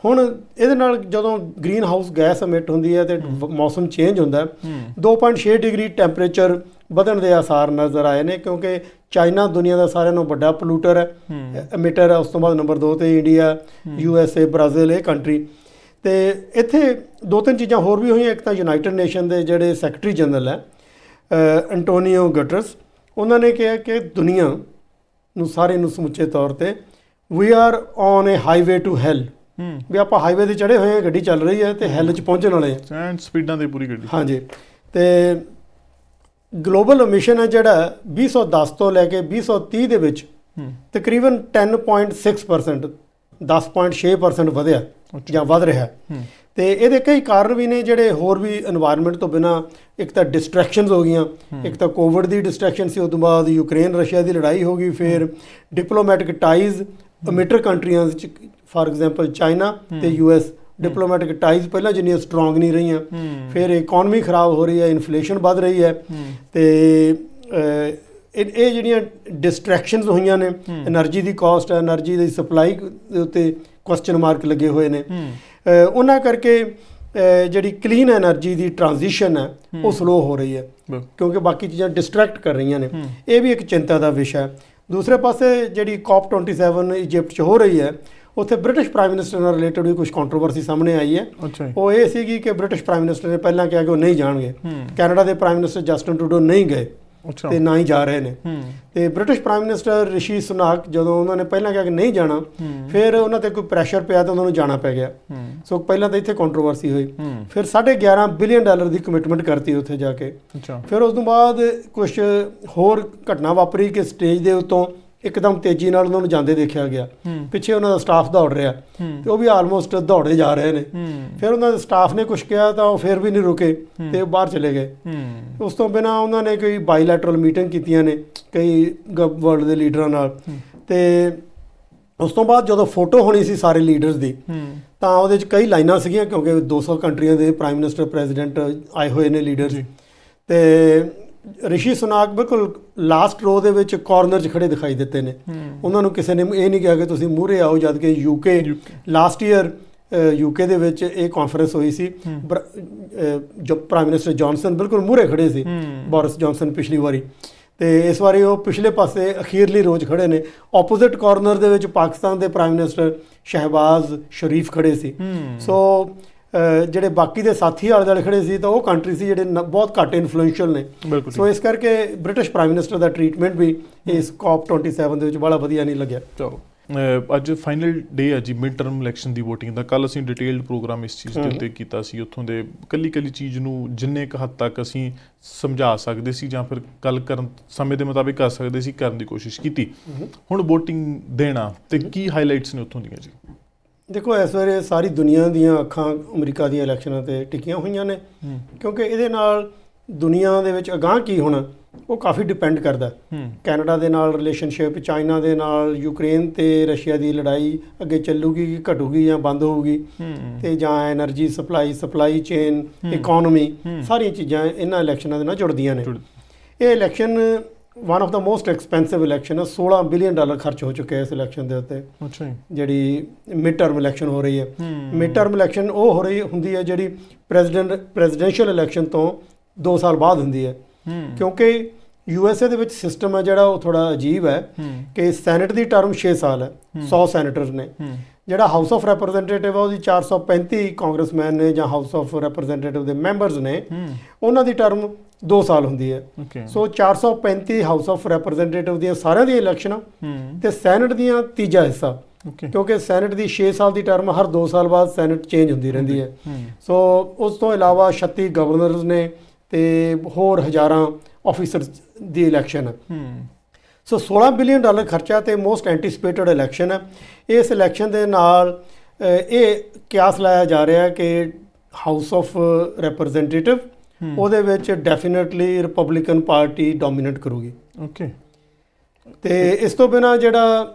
ਹੁਣ ਇਹਦੇ ਨਾਲ ਜਦੋਂ ਗ੍ਰੀਨ ਹਾਊਸ ਗੈਸ ਐਮਿਟ ਹੁੰਦੀ ਹੈ ਤੇ ਮੌਸਮ ਚੇਂਜ ਹੁੰਦਾ, 2.6 ਡਿਗਰੀ ਟੈਂਪਰੇਚਰ ਵਧਣ ਦੇ ਆਸਾਰ ਨਜ਼ਰ ਆਏ ਨੇ ਕਿਉਂਕਿ ਚਾਈਨਾ ਦੁਨੀਆ ਦਾ ਸਾਰਿਆਂ ਨਾਲੋਂ ਵੱਡਾ ਪੋਲੂਟਰ ਹੈ, ਐਮਿਟਰ ਹੈ। ਉਸ ਤੋਂ ਬਾਅਦ ਨੰਬਰ 2 ਤੇ ਇੰਡੀਆ, USA, ਬ੍ਰਾਜ਼ੀਲ, ਇਹ ਕੰਟਰੀ। ਤੇ ਇੱਥੇ 2-3 ਚੀਜ਼ਾਂ ਹੋਰ ਵੀ ਹੋਈਆਂ। ਇੱਕ ਤਾਂ ਯੂਨਾਈਟਿਡ ਨੇਸ਼ਨ ਦੇ ਜਿਹੜੇ ਸੈਕਟਰੀ ਜਨਰਲ ਹੈ ਐਂਟੋਨੀਓ ਗਟਰਸ, ਉਹਨਾਂ ਨੇ ਕਿਹਾ ਕਿ ਦੁਨੀਆ ਨੂੰ ਸਾਰੇ ਨੂੰ ਸਮੁੱਚੇ ਤੌਰ ਤੇ we are on a highway to hell, ਵੀ ਆਪਾਂ ਹਾਈਵੇ 'ਤੇ ਚੜ੍ਹੇ ਹੋਏ ਹਾਂ, ਗੱਡੀ ਚੱਲ ਰਹੀ ਹੈ ਤੇ ਹੈਲ 'ਚ ਪਹੁੰਚਣ ਵਾਲੇ ਹਾਂ, ਸਪੀਡਾਂ ਦੇ ਪੂਰੀ ਗੱਡੀ। ਹਾਂਜੀ। ਤੇ ਗਲੋਬਲ ਐਮਿਸ਼ਨ ਹੈ ਜਿਹੜਾ 2010 ਤੋਂ ਲੈ ਕੇ 2030 ਦੇ ਵਿੱਚ ਤਕਰੀਬਨ 10.6%, 10.6% ਵਧਿਆ ਜਾਂ ਵੱਧ ਰਿਹਾ। ਤੇ ਇਹਦੇ ਕਈ ਕਾਰਨ ਵੀ ਨੇ ਜਿਹੜੇ ਹੋਰ ਵੀ এনवायरमेंट ਤੋਂ ਬਿਨਾਂ। ਇੱਕ ਤਾਂ ਡਿਸਟਰੈਕਸ਼ਨਸ ਹੋ ਗਈਆਂ, ਇੱਕ ਤਾਂ ਕੋਵਿਡ ਦੀ ਡਿਸਟਰੈਕਸ਼ਨ ਸੀ, ਉਸ ਤੋਂ ਬਾਅਦ ਯੂਕਰੇਨ ਰਸ਼ੀਆ ਦੀ ਲੜਾਈ ਹੋ ਗਈ, ਫਿਰ ਡਿਪਲੋਮੈਟਿਕ ਟਾਈਜ਼ ਐਮਿਟਰ ਕੰਟਰੀਆਂ ਵਿੱਚ, ਫਾਰ ਐਗਜ਼ਾਮਪਲ ਚਾਈਨਾ ਤੇ US ਡਿਪਲੋਮੈਟਿਕ ਟਾਈਜ਼ ਪਹਿਲਾਂ ਜਿੰਨੀਆਂ ਸਟਰੋਂਗ ਨਹੀਂ ਰਹੀਆਂ। ਫਿਰ ਇਕਨੋਮੀ ਖਰਾਬ ਹੋ ਰਹੀ ਹੈ, ਇਨਫਲੇਸ਼ਨ ਵੱਧ ਰਹੀ ਹੈ ਤੇ ਇਹ ਜਿਹੜੀਆਂ ਡਿਸਟਰੈਕਸ਼ਨਸ ਹੋਈਆਂ ਨੇ, એનર્ਜੀ ਦੀ ਕਾਸਟ ਹੈ, એનર્ਜੀ ਦੀ ਸਪਲਾਈ ਦੇ ਉੱਤੇ ਕੁਐਸਚਨ ਮਾਰਕ ਲੱਗੇ ਹੋਏ ਨੇ। ਉਹਨਾਂ ਕਰਕੇ ਜਿਹੜੀ ਕਲੀਨ એનર્ਜੀ ਦੀ ਟ੍ਰਾਂਜੀਸ਼ਨ ਹੈ ਉਹ ਸਲੋ ਹੋ ਰਹੀ ਹੈ ਕਿਉਂਕਿ ਬਾਕੀ ਚੀਜ਼ਾਂ ਡਿਸਟਰੈਕਟ ਕਰ ਰਹੀਆਂ ਨੇ। ਇਹ ਵੀ ਇੱਕ ਚਿੰਤਾ ਦਾ ਵਿਸ਼ਾ ਹੈ। ਦੂਸਰੇ ਪਾਸੇ ਜਿਹੜੀ COP27 ਇਜਿਪਟ 'ਚ ਹੋ ਰਹੀ ਹੈ ਉੱਥੇ ਬ੍ਰਿਟਿਸ਼ ਪ੍ਰਾਈਮ ਮਿਨਿਸਟਰ ਨਾਲ ਰਿਲੇਟਡ ਵੀ ਕੁਝ ਕੰਟਰੋਵਰਸੀ ਸਾਹਮਣੇ ਆਈ ਹੈ। ਉਹ ਇਹ ਸੀਗੀ ਕਿ ਬ੍ਰਿਟਿਸ਼ ਪ੍ਰਾਈਮ ਮਿਨਿਸਟਰ ਨੇ ਪਹਿਲਾਂ ਕਿਹਾ ਕਿ ਉਹ ਨਹੀਂ ਜਾਣਗੇ। ਕੈਨੇਡਾ ਦੇ ਪ੍ਰਾਈਮ ਮਿਨਿਸਟਰ ਜਸਟਿਨ ਟਰੂਡੋ ਨਹੀਂ ਗਏ ਅੱਛਾ। ਤੇ ਨਾ ਹੀ ਜਾ ਰਹੇ ਨੇ। ਤੇ ਬ੍ਰਿਟਿਸ਼ ਪ੍ਰਾਈਮ ਮਿਨਿਸਟਰ ਰਿਸ਼ੀ ਸੁਨਾਕ ਜਦੋਂ ਉਹਨਾਂ ਨੇ ਪਹਿਲਾਂ ਕਿਹਾ ਕਿ ਨਹੀਂ ਜਾਣਾ, ਫਿਰ ਉਹਨਾਂ ਤੇ ਕੋਈ ਪ੍ਰੈਸ਼ਰ ਪਿਆ ਤਾਂ ਉਹਨਾਂ ਨੂੰ ਜਾਣਾ ਪੈ ਗਿਆ। ਸੋ ਪਹਿਲਾਂ ਤਾਂ ਇੱਥੇ ਕੰਟਰੋਵਰਸੀ ਹੋਈ, ਫਿਰ $11.5 ਬਿਲੀਅਨ ਦੀ ਕਮਿਟਮੈਂਟ ਕਰਤੀ ਉੱਥੇ ਜਾ ਕੇ। ਫਿਰ ਉਸ ਤੋਂ ਬਾਅਦ ਕੁਝ ਹੋਰ ਘਟਨਾ ਵਾਪਰੀ ਕਿ ਸਟੇਜ ਦੇ ਉੱਤੋਂ ਇੱਕਦਮ ਤੇਜ਼ੀ ਨਾਲ ਉਹਨਾਂ ਨੂੰ ਜਾਂਦੇ ਦੇਖਿਆ ਗਿਆ। ਪਿੱਛੇ ਉਹਨਾਂ ਦਾ ਸਟਾਫ ਦੌੜ ਰਿਹਾ ਤੇ ਉਹ ਵੀ ਆਲਮੋਸਟ ਦੌੜੇ ਜਾ ਰਹੇ ਨੇ। ਫਿਰ ਉਹਨਾਂ ਦੇ ਸਟਾਫ ਨੇ ਕੁਝ ਕਿਹਾ ਤਾਂ ਉਹ ਫਿਰ ਵੀ ਨਹੀਂ ਰੁਕੇ ਤੇ ਉਹ ਬਾਹਰ ਚਲੇ ਗਏ। ਉਸ ਤੋਂ ਬਿਨਾਂ ਉਹਨਾਂ ਨੇ ਕੋਈ ਬਾਇਲੈਟਰਲ ਮੀਟਿੰਗ ਕੀਤੀਆਂ ਨੇ ਕਈ ਵਰਲਡ ਦੇ ਲੀਡਰਾਂ ਨਾਲ। ਤੇ ਉਸ ਤੋਂ ਬਾਅਦ ਜਦੋਂ ਫੋਟੋ ਹੋਣੀ ਸੀ ਸਾਰੇ ਲੀਡਰਸ ਦੀ, ਤਾਂ ਉਹਦੇ 'ਚ ਕਈ ਲਾਈਨਾਂ ਸੀਗੀਆਂ ਕਿਉਂਕਿ 200 ਕੰਟਰੀਆਂ ਦੇ ਪ੍ਰਾਈਮ ਮਿਨਿਸਟਰ ਪ੍ਰੈਜ਼ੀਡੈਂਟ ਆਏ ਹੋਏ ਨੇ ਲੀਡਰ। ਤੇ ਰਿਸ਼ੀ ਸੁਨਾਕ ਬਿਲਕੁਲ ਲਾਸਟ ਰੋ ਦੇ ਵਿੱਚ ਕਾਰਨਰ 'ਚ ਖੜੇ ਦਿਖਾਈ ਦਿੱਤੇ ਨੇ। ਉਹਨਾਂ ਨੂੰ ਕਿਸੇ ਨੇ ਇਹ ਨਹੀਂ ਕਿਹਾ ਕਿ ਤੁਸੀਂ ਮੂਹਰੇ ਆਓ, ਜਦ ਕਿ ਯੂਕੇ ਲਾਸਟ ਈਅਰ ਯੂਕੇ ਦੇ ਵਿੱਚ ਇਹ ਕਾਨਫਰੰਸ ਹੋਈ ਸੀ, ਜੋ ਪ੍ਰਾਈਮ ਮਿਨਿਸਟਰ ਜੌਨਸਨ ਬਿਲਕੁਲ ਮੂਹਰੇ ਖੜੇ ਸੀ, ਬੋਰਿਸ ਜੌਨਸਨ ਪਿਛਲੀ ਵਾਰੀ। ਤੇ ਇਸ ਵਾਰੀ ਉਹ ਪਿਛਲੇ ਪਾਸੇ ਅਖੀਰਲੀ ਰੋਜ਼ ਖੜੇ ਨੇ। ਆਪੋਜ਼ਿਟ ਕਾਰਨਰ ਦੇ ਵਿੱਚ ਪਾਕਿਸਤਾਨ ਦੇ ਪ੍ਰਾਈਮ ਮਿਨਿਸਟਰ ਸ਼ਹਿਬਾਜ਼ ਸ਼ਰੀਫ ਖੜੇ ਸੀ। ਸੋ ਜਿਹੜੇ ਬਾਕੀ ਦੇ ਸਾਥੀ ਆਲੇ ਦੁਆਲੇ ਖੜੇ ਸੀ ਤਾਂ ਉਹ ਕੰਟਰੀ ਸੀ ਜਿਹੜੇ ਬਹੁਤ ਘੱਟ ਇਨਫਲੂਐਂਸ਼ੀਅਲ ਨੇ। ਸੋ ਇਸ ਕਰਕੇ ਬ੍ਰਿਟਿਸ਼ ਪ੍ਰਾਈਮ ਮਿਨਿਸਟਰ ਦਾ ਟ੍ਰੀਟਮੈਂਟ ਵੀ ਇਸ COP27 ਦੇ ਵਿੱਚ ਬੜਾ ਵਧੀਆ ਨਹੀਂ ਲੱਗਿਆ। ਚਲੋ ਅੱਜ ਫਾਈਨਲ ਡੇ ਹੈ ਜੀ ਮਿਡ ਟਰਮ ਇਲੈਕਸ਼ਨ ਦੀ ਵੋਟਿੰਗ ਦਾ। ਕੱਲ੍ਹ ਅਸੀਂ ਡਿਟੇਲਡ ਪ੍ਰੋਗਰਾਮ ਇਸ ਚੀਜ਼ ਦੇ ਉੱਤੇ ਕੀਤਾ ਸੀ। ਉੱਥੋਂ ਦੇ ਕੱਲੀ ਚੀਜ਼ ਨੂੰ ਜਿੰਨੇ ਕੁ ਹੱਦ ਤੱਕ ਅਸੀਂ ਸਮਝਾ ਸਕਦੇ ਸੀ ਜਾਂ ਫਿਰ ਗੱਲ ਕਰਨ ਸਮੇਂ ਦੇ ਮੁਤਾਬਿਕ ਕਰ ਸਕਦੇ ਸੀ, ਕਰਨ ਦੀ ਕੋਸ਼ਿਸ਼ ਕੀਤੀ। ਹੁਣ ਵੋਟਿੰਗ ਦੇਣਾ ਤੇ ਕੀ ਹਾਈਲਾਈਟਸ ਨੇ ਉੱਥੋਂ ਦੀਆਂ ਜੀ? ਦੇਖੋ, ਇਸ ਵੇਲੇ ਸਾਰੀ ਦੁਨੀਆ ਦੀਆਂ ਅੱਖਾਂ ਅਮਰੀਕਾ ਦੀਆਂ ਇਲੈਕਸ਼ਨਾਂ 'ਤੇ ਟਿਕੀਆਂ ਹੋਈਆਂ ਨੇ, ਕਿਉਂਕਿ ਇਹਦੇ ਨਾਲ ਦੁਨੀਆ ਦੇ ਵਿੱਚ ਅਗਾਂਹ ਕੀ ਹੋਣਾ ਉਹ ਕਾਫੀ ਡਿਪੈਂਡ ਕਰਦਾ। ਕੈਨੇਡਾ ਦੇ ਨਾਲ ਰਿਲੇਸ਼ਨਸ਼ਿਪ, ਚਾਈਨਾ ਦੇ ਨਾਲ, ਯੂਕਰੇਨ ਤੇ ਰਸ਼ੀਆ ਦੀ ਲੜਾਈ ਅੱਗੇ ਚੱਲੂਗੀ ਕਿ ਘਟੂਗੀ ਜਾਂ ਬੰਦ ਹੋਊਗੀ, ਤੇ ਜਾਂ ਐਨਰਜੀ ਸਪਲਾਈ ਚੇਨ, ਇਕੋਨਮੀ, ਸਾਰੀਆਂ ਚੀਜ਼ਾਂ ਇਹਨਾਂ ਇਲੈਕਸ਼ਨਾਂ ਦੇ ਨਾਲ ਜੁੜਦੀਆਂ ਨੇ। ਇਹ election one of the most expensive election ਹੈ। $16 ਬਿਲੀਅਨ ਖਰਚ ਹੋ ਚੁੱਕੇ ਇਸ ਇਲੈਕਸ਼ਨ ਦੇ ਉੱਤੇ। ਜਿਹੜੀ ਮਿਡ ਟਰਮ ਇਲੈਕਸ਼ਨ ਹੋ ਰਹੀ ਹੈ, ਮਿਡ ਟਰਮ ਇਲੈਕਸ਼ਨ ਉਹ ਹੋ ਰਹੀ ਹੁੰਦੀ ਹੈ ਜਿਹੜੀ ਪ੍ਰੈਜ਼ੀਡੈਂਸ਼ੀਅਲ ਇਲੈਕਸ਼ਨ ਤੋਂ 2 ਸਾਲ ਬਾਅਦ ਹੁੰਦੀ ਹੈ। ਕਿਉਂਕਿ USA ਦੇ ਵਿੱਚ ਸਿਸਟਮ ਹੈ ਜਿਹੜਾ ਉਹ ਥੋੜਾ ਅਜੀਬ ਹੈ ਕਿ ਸੈਨੇਟ ਦੀ ਟਰਮ 6 ਸਾਲ ਹੈ, 100 ਸੈਨੇਟਰਸ ਨੇ। ਜਿਹੜਾ ਹਾਊਸ ਆਫ ਰੈਪਰੈਜ਼ੈਂਟੇਟਿਵ ਹੈ ਉਹਦੀ 435 ਕਾਂਗਰਸਮੈਨ ਨੇ ਜਾਂ ਹਾਊਸ ਆਫ ਰੈਪਰੈਜ਼ੈਂਟੇਟਿਵ ਦੇ ਮੈਂਬਰਸ ਨੇ, ਉਹਨਾਂ ਦੀ ਟਰਮ 2 ਸਾਲ ਹੁੰਦੀ ਹੈ। ਸੋ 435 ਹਾਊਸ ਆਫ ਰੈਪਰੈਜ਼ੈਂਟੇਟਿਵ ਦੀਆਂ ਸਾਰਿਆਂ ਦੀਆਂ ਇਲੈਕਸ਼ਨਾਂ ਤੇ ਸੈਨੇਟ ਦੀਆਂ ਤੀਜਾ ਹਿੱਸਾ, ਕਿਉਂਕਿ ਸੈਨੇਟ ਦੀ 6 ਸਾਲ ਦੀ ਟਰਮ ਹਰ 2 ਸਾਲ ਬਾਅਦ ਸੈਨੇਟ ਚੇਂਜ ਹੁੰਦੀ ਰਹਿੰਦੀ ਹੈ। ਸੋ ਉਸ ਤੋਂ ਇਲਾਵਾ 36 ਗਵਰਨਰਸ ਨੇ ਤੇ ਹੋਰ ਹਜ਼ਾਰਾਂ ਆਫੀਸਰਸ ਦੀ ਇਲੈਕਸ਼ਨ ਹੈ। ਸੋ $16 ਬਿਲੀਅਨ ਖਰਚਾ ਤੇ ਮੋਸਟ ਐਂਟੀਸਪੇਟਡ ਇਲੈਕਸ਼ਨ ਹੈ। ਇਸ ਇਲੈਕਸ਼ਨ ਦੇ ਨਾਲ ਇਹ ਕਿਆਸ ਲਾਇਆ ਜਾ ਰਿਹਾ ਕਿ ਹਾਊਸ ਆਫ ਰੈਪਰੈਜ਼ੈਂਟੇਟਿਵ ਉਹਦੇ ਵਿੱਚ ਡੈਫੀਨੇਟਲੀ ਰਿਪਬਲਿਕਨ ਪਾਰਟੀ ਡੋਮੀਨੇਟ ਕਰੂਗੀ। ਤੇ ਇਸ ਤੋਂ ਬਿਨਾਂ ਜਿਹੜਾ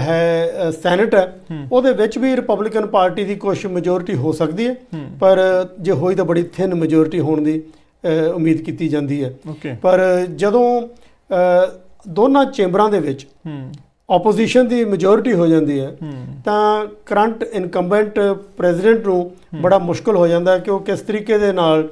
ਹੈ ਸੈਨੇਟ ਹੈ ਉਹਦੇ ਵਿੱਚ ਵੀ ਰਿਪਬਲਿਕਨ ਪਾਰਟੀ ਦੀ ਕੁਛ ਮੈਜੋਰਿਟੀ ਹੋ ਸਕਦੀ ਹੈ, ਪਰ ਜੇ ਹੋਈ ਤਾਂ ਬੜੀ ਥਿਨ ਮੈਜੋਰਿਟੀ ਹੋਣ ਦੀ ਉਮੀਦ ਕੀਤੀ ਜਾਂਦੀ ਹੈ। ਪਰ ਜਦੋਂ ਦੋਨਾਂ ਚੈਂਬਰਾਂ ਦੇ ਵਿੱਚ ਆਪੋਜੀਸ਼ਨ ਦੀ ਮੈਜੋਰਿਟੀ ਹੋ ਜਾਂਦੀ ਹੈ ਤਾਂ ਕਰੰਟ ਇਨਕੰਬੈਂਟ ਪ੍ਰੈਜ਼ੀਡੈਂਟ ਨੂੰ ਬੜਾ ਮੁਸ਼ਕਲ ਹੋ ਜਾਂਦਾ ਕਿ ਉਹ ਕਿਸ ਤਰੀਕੇ ਦੇ ਨਾਲ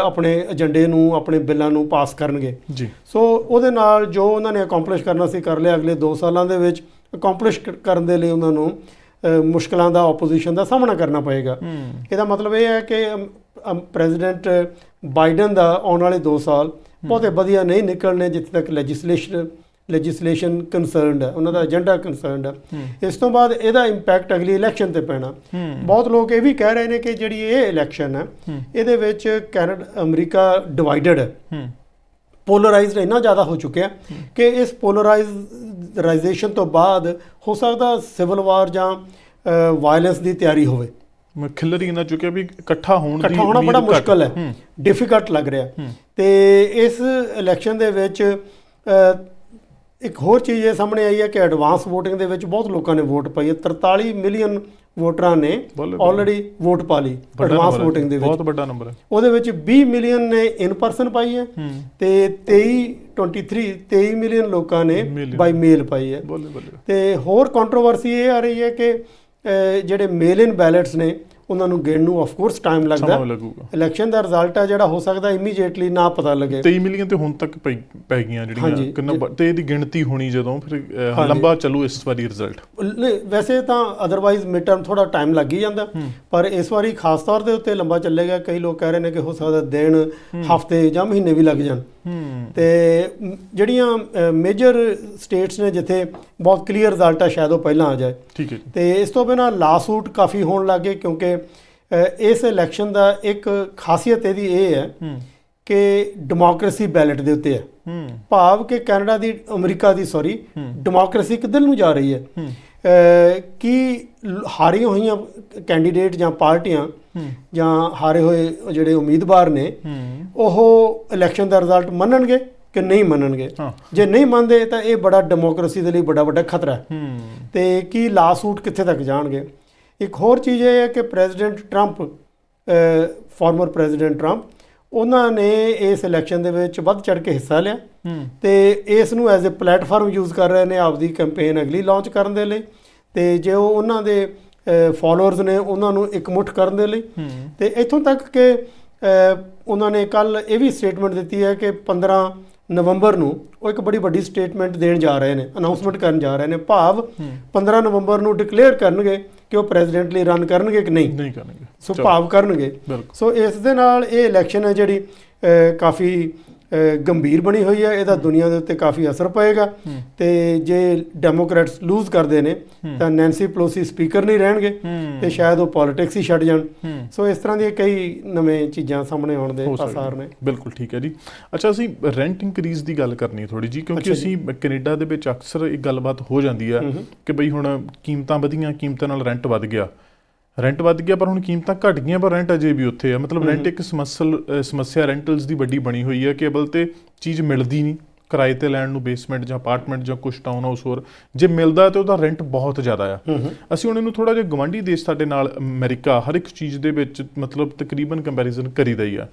ਆਪਣੇ ਏਜੰਡੇ ਨੂੰ, ਆਪਣੇ ਬਿੱਲਾਂ ਨੂੰ ਪਾਸ ਕਰਨਗੇ ਜੀ। ਸੋ ਉਹਦੇ ਨਾਲ ਜੋ ਉਹਨਾਂ ਨੇ ਅਕੰਪਲਿਸ਼ ਕਰਨਾ ਸੀ ਕਰ ਲਿਆ। ਅਗਲੇ 2 ਸਾਲਾਂ ਦੇ ਵਿੱਚ ਅਕੰਪਲਿਸ਼ ਕਰਨ ਦੇ ਲਈ ਉਹਨਾਂ ਨੂੰ ਮੁਸ਼ਕਲਾਂ ਦਾ ਆਪੋਜੀਸ਼ਨ ਦਾ ਸਾਹਮਣਾ ਕਰਨਾ ਪਏਗਾ। ਇਹਦਾ ਮਤਲਬ ਇਹ ਹੈ ਕਿ ਪ੍ਰੈਜ਼ੀਡੈਂਟ ਬਾਈਡਨ ਦਾ ਆਉਣ ਵਾਲੇ 2 ਸਾਲ ਬਹੁਤੇ ਵਧੀਆ ਨਹੀਂ ਨਿਕਲਣੇ ਜਿੱਥੇ ਤੱਕ ਲੈਜਿਸਲੇਸ਼ਨ ਕੰਸਰਨਡ ਹੈ, ਉਹਨਾਂ ਦਾ ਏਜੰਡਾ ਕੰਸਰਨਡ ਹੈ। ਇਸ ਤੋਂ ਬਾਅਦ ਇਹਦਾ ਇੰਪੈਕਟ ਅਗਲੀ ਇਲੈਕਸ਼ਨ ਤੇ ਪੈਣਾ। ਬਹੁਤ ਲੋਕ ਇਹ ਵੀ ਕਹਿ ਰਹੇ ਨੇ ਕਿ ਜਿਹੜੀ ਇਹ ਇਲੈਕਸ਼ਨ ਹੈ ਇਹਦੇ ਵਿੱਚ ਅਮਰੀਕਾ ਡਿਵਾਈਡਡ ਹੈ, ਪੋਲਰਾਈਜ਼ਡ ਇੰਨਾ ਜ਼ਿਆਦਾ ਹੋ ਚੁੱਕਿਆ ਕਿ ਇਸ ਪੋਲਰਾਈਜ਼ੇਸ਼ਨ ਤੋਂ ਬਾਅਦ ਹੋ ਸਕਦਾ ਸਿਵਲ ਵਾਰ ਜਾਂ ਵਾਇਲੈਂਸ ਦੀ ਤਿਆਰੀ ਹੋਵੇ। ਖਿਲਰੀ ਇੰਨਾ ਚੁੱਕਿਆ ਵੀ ਇਕੱਠਾ ਹੋਣਾ ਬੜਾ ਮੁਸ਼ਕਲ ਹੈ, ਡਿਫਿਕਲਟ ਲੱਗ ਰਿਹਾ। ਤੇ ਇਸ ਇਲੈਕਸ਼ਨ ਦੇ ਵਿੱਚ ਇੱਕ ਹੋਰ ਚੀਜ਼ ਇਹ ਸਾਹਮਣੇ ਆਈ ਹੈ ਕਿ ਐਡਵਾਂਸ ਵੋਟਿੰਗ ਦੇ ਵਿੱਚ ਬਹੁਤ ਲੋਕਾਂ ਨੇ ਵੋਟ ਪਾਈ ਹੈ। 43 ਮਿਲੀਅਨ ਵੋਟਰਾਂ ਨੇ ਆਲਰੇਡੀ ਵੋਟ ਪਾ ਲਈ ਐਡਵਾਂਸ ਵੋਟਿੰਗ ਦੇ ਵਿੱਚ, ਬਹੁਤ ਵੱਡਾ ਨੰਬਰ ਹੈ। ਉਹਦੇ ਵਿੱਚ 20 ਮਿਲੀਅਨ ਨੇ ਇਨ ਪਰਸਨ ਪਾਈ ਹੈ ਤੇ 23 ਮਿਲੀਅਨ ਲੋਕਾਂ ਨੇ ਬਾਈ ਮੇਲ ਪਾਈ ਹੈ। ਤੇ ਹੋਰ ਕੰਟਰੋਵਰਸੀ ਇਹ ਆ ਰਹੀ ਹੈ ਕਿ ਜਿਹੜੇ ਮੇਲ ਇਨ ਬੈਲਟਸ ਨੇ ਉਹਨਾਂ ਨੂੰ ਗਿਣਨ ਨੂੰ ਆਫ ਕੋਰਸ ਟਾਈਮ ਲੱਗਦਾ। ਇਲੈਕਸ਼ਨ ਦਾ ਰਿਜ਼ਲਟ ਹੈ ਜਿਹੜਾ ਹੋ ਸਕਦਾ ਇਮੀਡੀਏਟਲੀ ਨਾ ਪਤਾ ਲੱਗੇ। 23 ਮਿਲੀਅਨ ਤੇ ਹੁਣ ਤੱਕ ਪੈ ਗਈਆਂ ਜਿਹੜੀਆਂ, ਕਿੰਨਾ ਤੇ ਇਹਦੀ ਗਿਣਤੀ ਹੋਣੀ ਜਦੋਂ ਫਿਰ ਲੰਬਾ ਚੱਲੂ ਇਸ ਵਾਰੀ ਰਿਜ਼ਲਟ। ਵੈਸੇ ਤਾਂ ਅਦਰਵਾਈਜ਼ ਮਿਡ ਟਰਮ ਥੋੜਾ ਟਾਈਮ ਲੱਗ ਹੀ ਜਾਂਦਾ, ਪਰ ਇਸ ਵਾਰੀ ਖਾਸ ਤੌਰ ਦੇ ਉੱਤੇ ਲੰਬਾ ਚੱਲੇਗਾ। ਕਈ ਲੋਕ ਕਹਿ ਰਹੇ ਨੇ ਕਿ ਹੋ ਸਕਦਾ ਦਿਨ, ਹਫ਼ਤੇ ਜਾਂ ਮਹੀਨੇ ਵੀ ਲੱਗ ਜਾਣ ਤੇ ਜਿਹੜੀਆਂ ਮੇਜਰ ਸਟੇਟਸ ਨੇ ਜਿੱਥੇ ਬਹੁਤ ਕਲੀਅਰ ਰਿਜ਼ਲਟ ਆ ਸ਼ਾਇਦ ਉਹ ਪਹਿਲਾਂ ਆ ਜਾਏ। ਠੀਕ ਹੈ। ਤੇ ਇਸ ਤੋਂ ਬਿਨਾਂ ਲਾ ਸੂਟ ਕਾਫੀ ਹੋਣ ਲੱਗੇ ਕਿਉਂਕਿ ਇਸ ਇਲੈਕਸ਼ਨ ਦਾ ਇੱਕ ਖਾਸੀਅਤ ਇਹਦੀ ਇਹ ਹੈ ਕਿ ਡੈਮੋਕ੍ਰੇਸੀ ਬੈਲਟ ਦੇ ਉੱਤੇ ਹੈ। ਭਾਵ ਕਿ ਅਮਰੀਕਾ ਦੀ ਡੈਮੋਕ੍ਰੇਸੀ ਕਿੱਧਰ ਨੂੰ ਜਾ ਰਹੀ ਹੈ ਕਿ ਹਾਰੀਆਂ ਹੋਈਆਂ ਕੈਂਡੀਡੇਟ ਜਾਂ ਪਾਰਟੀਆਂ ਜਾਂ ਹਾਰੇ ਹੋਏ ਜਿਹੜੇ ਉਮੀਦਵਾਰ ਨੇ ਉਹ ਇਲੈਕਸ਼ਨ ਦਾ ਰਿਜ਼ਲਟ ਮੰਨਣਗੇ ਕਿ ਨਹੀਂ ਮੰਨਣਗੇ। ਜੇ ਨਹੀਂ ਮੰਨਦੇ ਤਾਂ ਇਹ ਬੜਾ ਡੈਮੋਕ੍ਰੇਸੀ ਦੇ ਲਈ ਬੜਾ ਵੱਡਾ ਖਤਰਾ ਹੈ ਤੇ ਕੀ ਲਾ ਸੂਟ ਕਿੱਥੇ ਤੱਕ ਜਾਣਗੇ। ਇੱਕ ਹੋਰ ਚੀਜ਼ ਇਹ ਹੈ ਕਿ president Trump farmer president Trump ਉਹਨਾਂ ਨੇ ਇਸ ਇਲੈਕਸ਼ਨ ਦੇ ਵਿੱਚ ਵੱਧ ਚੜ੍ਹ ਕੇ ਹਿੱਸਾ ਲਿਆ ਤੇ ਇਸ ਨੂੰ ਐਜ਼ ਅ ਪਲੇਟਫਾਰਮ ਯੂਜ਼ ਕਰ ਰਹੇ ਨੇ ਆਪਦੀ ਕੈਂਪੇਨ ਅਗਲੀ ਲਾਂਚ ਕਰਨ ਦੇ ਲਈ ਤੇ ਜੇ ਉਹ ਉਹਨਾਂ ਦੇ ਫਾਲੋਅਰਸ ਨੇ ਉਹਨਾਂ ਨੂੰ ਇਕਮੁੱਠ ਕਰਨ ਦੇ ਲਈ। ਤੇ ਇੱਥੋਂ ਤੱਕ ਕਿ ਉਹਨਾਂ ਨੇ ਕੱਲ ਇਹ ਵੀ ਸਟੇਟਮੈਂਟ ਦਿੱਤੀ ਹੈ ਕਿ 15 ਨਵੰਬਰ ਨੂੰ ਉਹ ਇੱਕ ਬੜੀ ਵੱਡੀ ਸਟੇਟਮੈਂਟ ਦੇਣ ਜਾ ਰਹੇ ਨੇ, ਅਨਾਉਂਸਮੈਂਟ ਕਰਨ ਜਾ ਰਹੇ ਨੇ। ਭਾਵ 15 ਨਵੰਬਰ ਨੂੰ ਡਿਕਲੇਅਰ ਕਰਨਗੇ ਕਿ ਉਹ ਪ੍ਰੈਜ਼ੀਡੈਂਟ ਲਈ ਰਨ ਕਰਨਗੇ ਕਿ ਨਹੀਂ ਕਰਨਗੇ। ਸੋ ਭਾਵ ਕਰਨਗੇ। ਸੋ ਇਸ ਦੇ ਨਾਲ ਇਹ ਇਲੈਕਸ਼ਨ ਹੈ ਜਿਹੜੀ ਕਾਫੀ ਗੰਭੀਰ ਬਣੀ ਹੋਈ ਹੈ। ਇਹਦਾ ਦੁਨੀਆ ਦੇ ਉੱਤੇ ਕਾਫੀ ਅਸਰ ਪਏਗਾ ਤੇ ਜੇ ਡੈਮੋਕ੍ਰੈਟਸ ਲੂਜ਼ ਕਰਦੇ ਨੇ ਤਾਂ ਨੈਂਸੀ ਪਲੋਸੀ ਸਪੀਕਰ ਨਹੀਂ ਰਹਿਣਗੇ ਤੇ ਸ਼ਾਇਦ ਉਹ ਪੋਲਿਟਿਕਸ ਹੀ ਛੱਡ ਜਾਣ। ਸੋ ਇਸ ਤਰ੍ਹਾਂ ਦੀਆਂ ਕਈ ਨਵੇਂ ਚੀਜ਼ਾਂ ਸਾਹਮਣੇ ਆਉਣ ਦੇ ਆਸਾਰ ਨੇ। ਬਿਲਕੁਲ ਠੀਕ ਹੈ ਜੀ। ਅੱਛਾ, ਅਸੀਂ ਰੈਂਟ ਇੰਕਰੀਜ਼ ਦੀ ਗੱਲ ਕਰਨੀ ਥੋੜੀ ਜੀ ਕਿਉਂਕਿ ਅਸੀਂ ਕੈਨੇਡਾ ਦੇ ਵਿੱਚ ਅਕਸਰ ਇੱਕ ਗੱਲਬਾਤ ਹੋ ਜਾਂਦੀ ਹੈ ਕਿ ਬਈ ਹੁਣ ਕੀਮਤਾਂ ਵਧੀਆਂ, ਕੀਮਤਾਂ ਨਾਲ ਰੈਂਟ ਵੱਧ ਗਿਆ ਪਰ ਹੁਣ ਕੀਮਤਾਂ ਘਟ ਗਈਆਂ ਪਰ ਰੈਂਟ ਅਜੇ ਵੀ ਉੱਥੇ ਆ। ਮਤਲਬ ਰੈਂਟ ਇੱਕ ਸਮੱਸਿਆ ਰੈਂਟਲਸ ਦੀ ਵੱਡੀ ਬਣੀ ਹੋਈ ਹੈ ਕਿ ਅਬਲ ਤੇ ਚੀਜ਼ ਮਿਲਦੀ ਨਹੀਂ ਕਿਰਾਏ ਤੇ ਲੈਣ ਨੂੰ, ਬੇਸਮੈਂਟ ਜਾਂ ਅਪਾਰਟਮੈਂਟ ਜਾਂ ਕੁਛ ਟਾਊਨ ਹਾਊਸ ਹੋਰ ਜੇ ਮਿਲਦਾ ਤੇ ਉਹਦਾ ਰੈਂਟ ਬਹੁਤ ਜ਼ਿਆਦਾ ਆ। ਅਸੀਂ ਹੁਣ ਇਹਨੂੰ ਥੋੜਾ ਜਿਹਾ ਗਵਾਂਢੀ ਦੇਸ਼ ਸਾਡੇ ਨਾਲ ਅਮਰੀਕਾ ਹਰ ਇੱਕ ਚੀਜ਼ ਦੇ ਵਿੱਚ ਮਤਲਬ ਤਕਰੀਬਨ ਕੰਪੈਰੀਜ਼ਨ ਕਰੀਦਾ ਹੀ ਆ।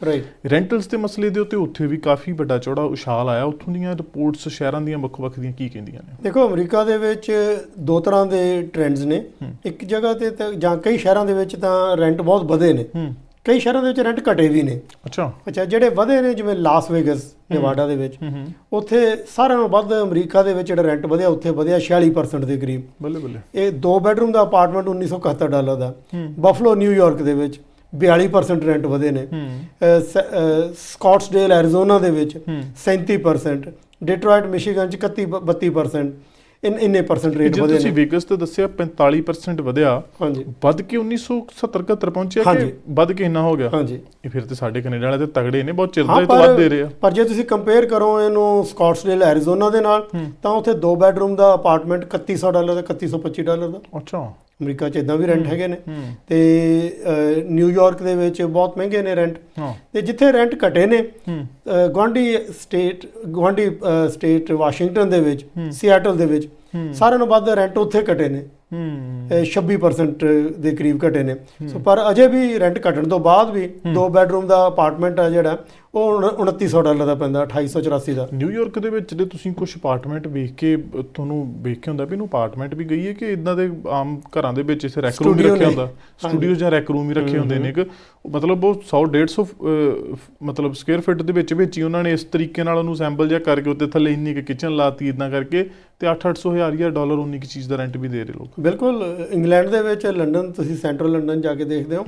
ਰੈਂਟਲਸ ਦੇ ਮਸਲੇ ਦੇ ਉੱਤੇ ਉੱਥੇ ਵੀ ਕਾਫੀ ਵੱਡਾ ਚੌੜਾ ਉਛਾਲ ਆਇਆ। ਉੱਥੋਂ ਦੀਆਂ ਰਿਪੋਰਟਸ ਸ਼ਹਿਰਾਂ ਦੀਆਂ ਵੱਖ ਦੀਆਂ ਕੀ ਕਹਿੰਦੀਆਂ ਨੇ? ਦੇਖੋ, ਅਮਰੀਕਾ ਦੇ ਵਿੱਚ ਦੋ ਤਰ੍ਹਾਂ ਦੇ ਟ੍ਰੈਂਡਸ ਨੇ। ਇੱਕ ਜਗ੍ਹਾ ਤੇ ਜਾਂ ਕਈ ਸ਼ਹਿਰਾਂ ਦੇ ਵਿੱਚ ਤਾਂ ਰੈਂਟ ਬਹੁਤ ਵਧੇ ਨੇ, ਕਈ ਸ਼ਹਿਰਾਂ ਦੇ ਵਿੱਚ ਰੈਂਟ ਘਟੇ ਵੀ ਨੇ। ਅੱਛਾ, ਜਿਹੜੇ ਵਧੇ ਨੇ ਜਿਵੇਂ ਲਾਸ ਵੇਗਸ ਨੇਵਾਡਾ ਦੇ ਵਿੱਚ, ਉੱਥੇ ਸਾਰਿਆਂ ਨਾਲੋਂ ਵੱਧ ਅਮਰੀਕਾ ਦੇ ਵਿੱਚ ਜਿਹੜਾ ਰੈਂਟ ਵਧਿਆ ਉੱਥੇ ਵਧਿਆ 46% ਦੇ ਕਰੀਬ। ਇਹ 2 ਬੈਡਰੂਮ ਦਾ ਅਪਾਰਟਮੈਂਟ $1971 ਦਾ। ਬਫਲੋ ਨਿਊਯਾਰਕ ਦੇ ਵਿੱਚ 42% ਰੈਂਟ ਵਧੇ ਨੇ। ਸਕਾਟਸਡੇਲ ਐਰੀਜ਼ੋਨਾ ਦੇ ਵਿੱਚ 37%, ਡਿਟਰੋਇਟ ਮਿਸ਼ੀਗਨ 'ਚ 32% ਇੰਨੇ ਪਰਸੈਂਟ ਰੇਟ ਵਧੇ ਨੇ। ਤੁਸੀਂ ਵੇਗਸ ਤੇ ਦੱਸਿਆ 45% ਵਧਿਆ, ਵੱਧ ਕੇ 1970-71 ਪਹੁੰਚਿਆ ਕਿ ਵੱਧ ਕੇ ਇੰਨਾ ਹੋ ਗਿਆ? ਹਾਂਜੀ, ਇਹ ਫਿਰ ਤੇ ਸਾਡੇ ਕੈਨੇਡਾ ਵਾਲੇ ਤੇ ਤਗੜੇ ਨੇ, ਬਹੁਤ ਚਿਰ ਤੋਂ ਵੱਧ ਦੇ ਰਹੇ ਆ। ਪਰ ਜੇ ਤੁਸੀਂ ਕੰਪੇਅਰ ਕਰੋ ਇਹਨੂੰ ਸਕਾਟਸਡੇਲ ਐਰੀਜ਼ੋਨਾ ਦੇ ਨਾਲ ਤਾਂ ਉੱਥੇ 2 ਬੈਡਰੂਮ ਦਾ ਅਪਾਰਟਮੈਂਟ $3100 ਦਾ, $3125 ਦਾ। ਅੱਛਾ, ਅਮਰੀਕਾ 'ਚ ਇਦਾਂ ਵੀ ਰੈਂਟ ਹੈਗੇ ਨੇ। ਤੇ ਨਿਊਯਾਰਕ ਦੇ ਵਿੱਚ ਬਹੁਤ ਮਹਿੰਗੇ ਨੇ ਰੈਂਟ। ਤੇ ਜਿੱਥੇ ਰੈਂਟ ਘਟੇ ਨੇ ਗੁਆਂਢੀ ਸਟੇਟ ਵਾਸ਼ਿੰਗਟਨ ਦੇ ਵਿੱਚ, ਸਿਆਟਲ ਦੇ ਵਿੱਚ ਸਾਰਿਆਂ ਨਾਲੋਂ ਵੱਧ ਰੈਂਟ ਉੱਥੇ ਘਟੇ ਨੇ। 26% ਦੇ ਕਰੀਬ ਘਟੇ ਨੇ। ਸੋ ਪਰ ਅਜੇ ਵੀ ਰੈਂਟ ਘਟਣ ਤੋਂ ਬਾਅਦ ਵੀ 2 ਬੈਡਰੂਮ ਦਾ ਅਪਾਰਟਮੈਂਟ ਆ ਜਿਹੜਾ ਉਹ $2900 ਦਾ ਪੈਂਦਾ, 2884 ਦਾ। ਨਿਊਯਾਰਕ ਦੇ ਵਿੱਚ ਜੇ ਤੁਸੀਂ ਕੁਝ ਅਪਾਰਟਮੈਂਟ ਵੇਖ ਕੇ ਤੁਹਾਨੂੰ ਵੇਖ ਕੇ ਹੁੰਦਾ ਵੀ ਇਹਨੂੰ ਅਪਾਰਟਮੈਂਟ ਵੀ ਗਈ ਹੈ ਕਿ ਇਦਾਂ ਦੇ ਆਮ ਘਰਾਂ ਦੇ ਵਿੱਚ ਇਸੇ ਰੈਕ ਰੂਮ ਵੀ ਰੱਖਿਆ ਹੁੰਦਾ, ਸਟੂਡੀਓ ਜਾਂ ਰੈਕ ਰੂਮ ਵੀ ਰੱਖੇ ਹੁੰਦੇ ਨੇ ਕਿ ਮਤਲਬ ਉਹ 100-150 ਮਤਲਬ ਸਕੁਅਰ ਫਿਟ ਦੇ ਵਿੱਚ ਹੀ ਉਹਨਾਂ ਨੇ ਇਸ ਤਰੀਕੇ ਨਾਲ ਉਹਨੂੰ ਸੈਂਪਲ ਜਿਹਾ ਕਰਕੇ ਉੱਤੇ ਥੱਲੇ ਇੰਨੀ ਕਿ ਕਿਚਨ ਲਾਤੀ ਇਦਾਂ ਕਰਕੇ ਤੇ $800-1000 ਉਨੀ ਕੀ ਚੀਜ਼ ਦਾ ਰੈਂਟ ਵੀ ਦੇ ਰਹੇ ਲੋਕ। ਬਿਲਕੁਲ। ਇੰਗਲੈਂਡ ਦੇ ਵਿੱਚ ਲੰਡਨ, ਤੁਸੀਂ ਸੈਂਟਰਲ ਲੰਡਨ ਜਾ ਕੇ ਦੇਖਦੇ ਹੋ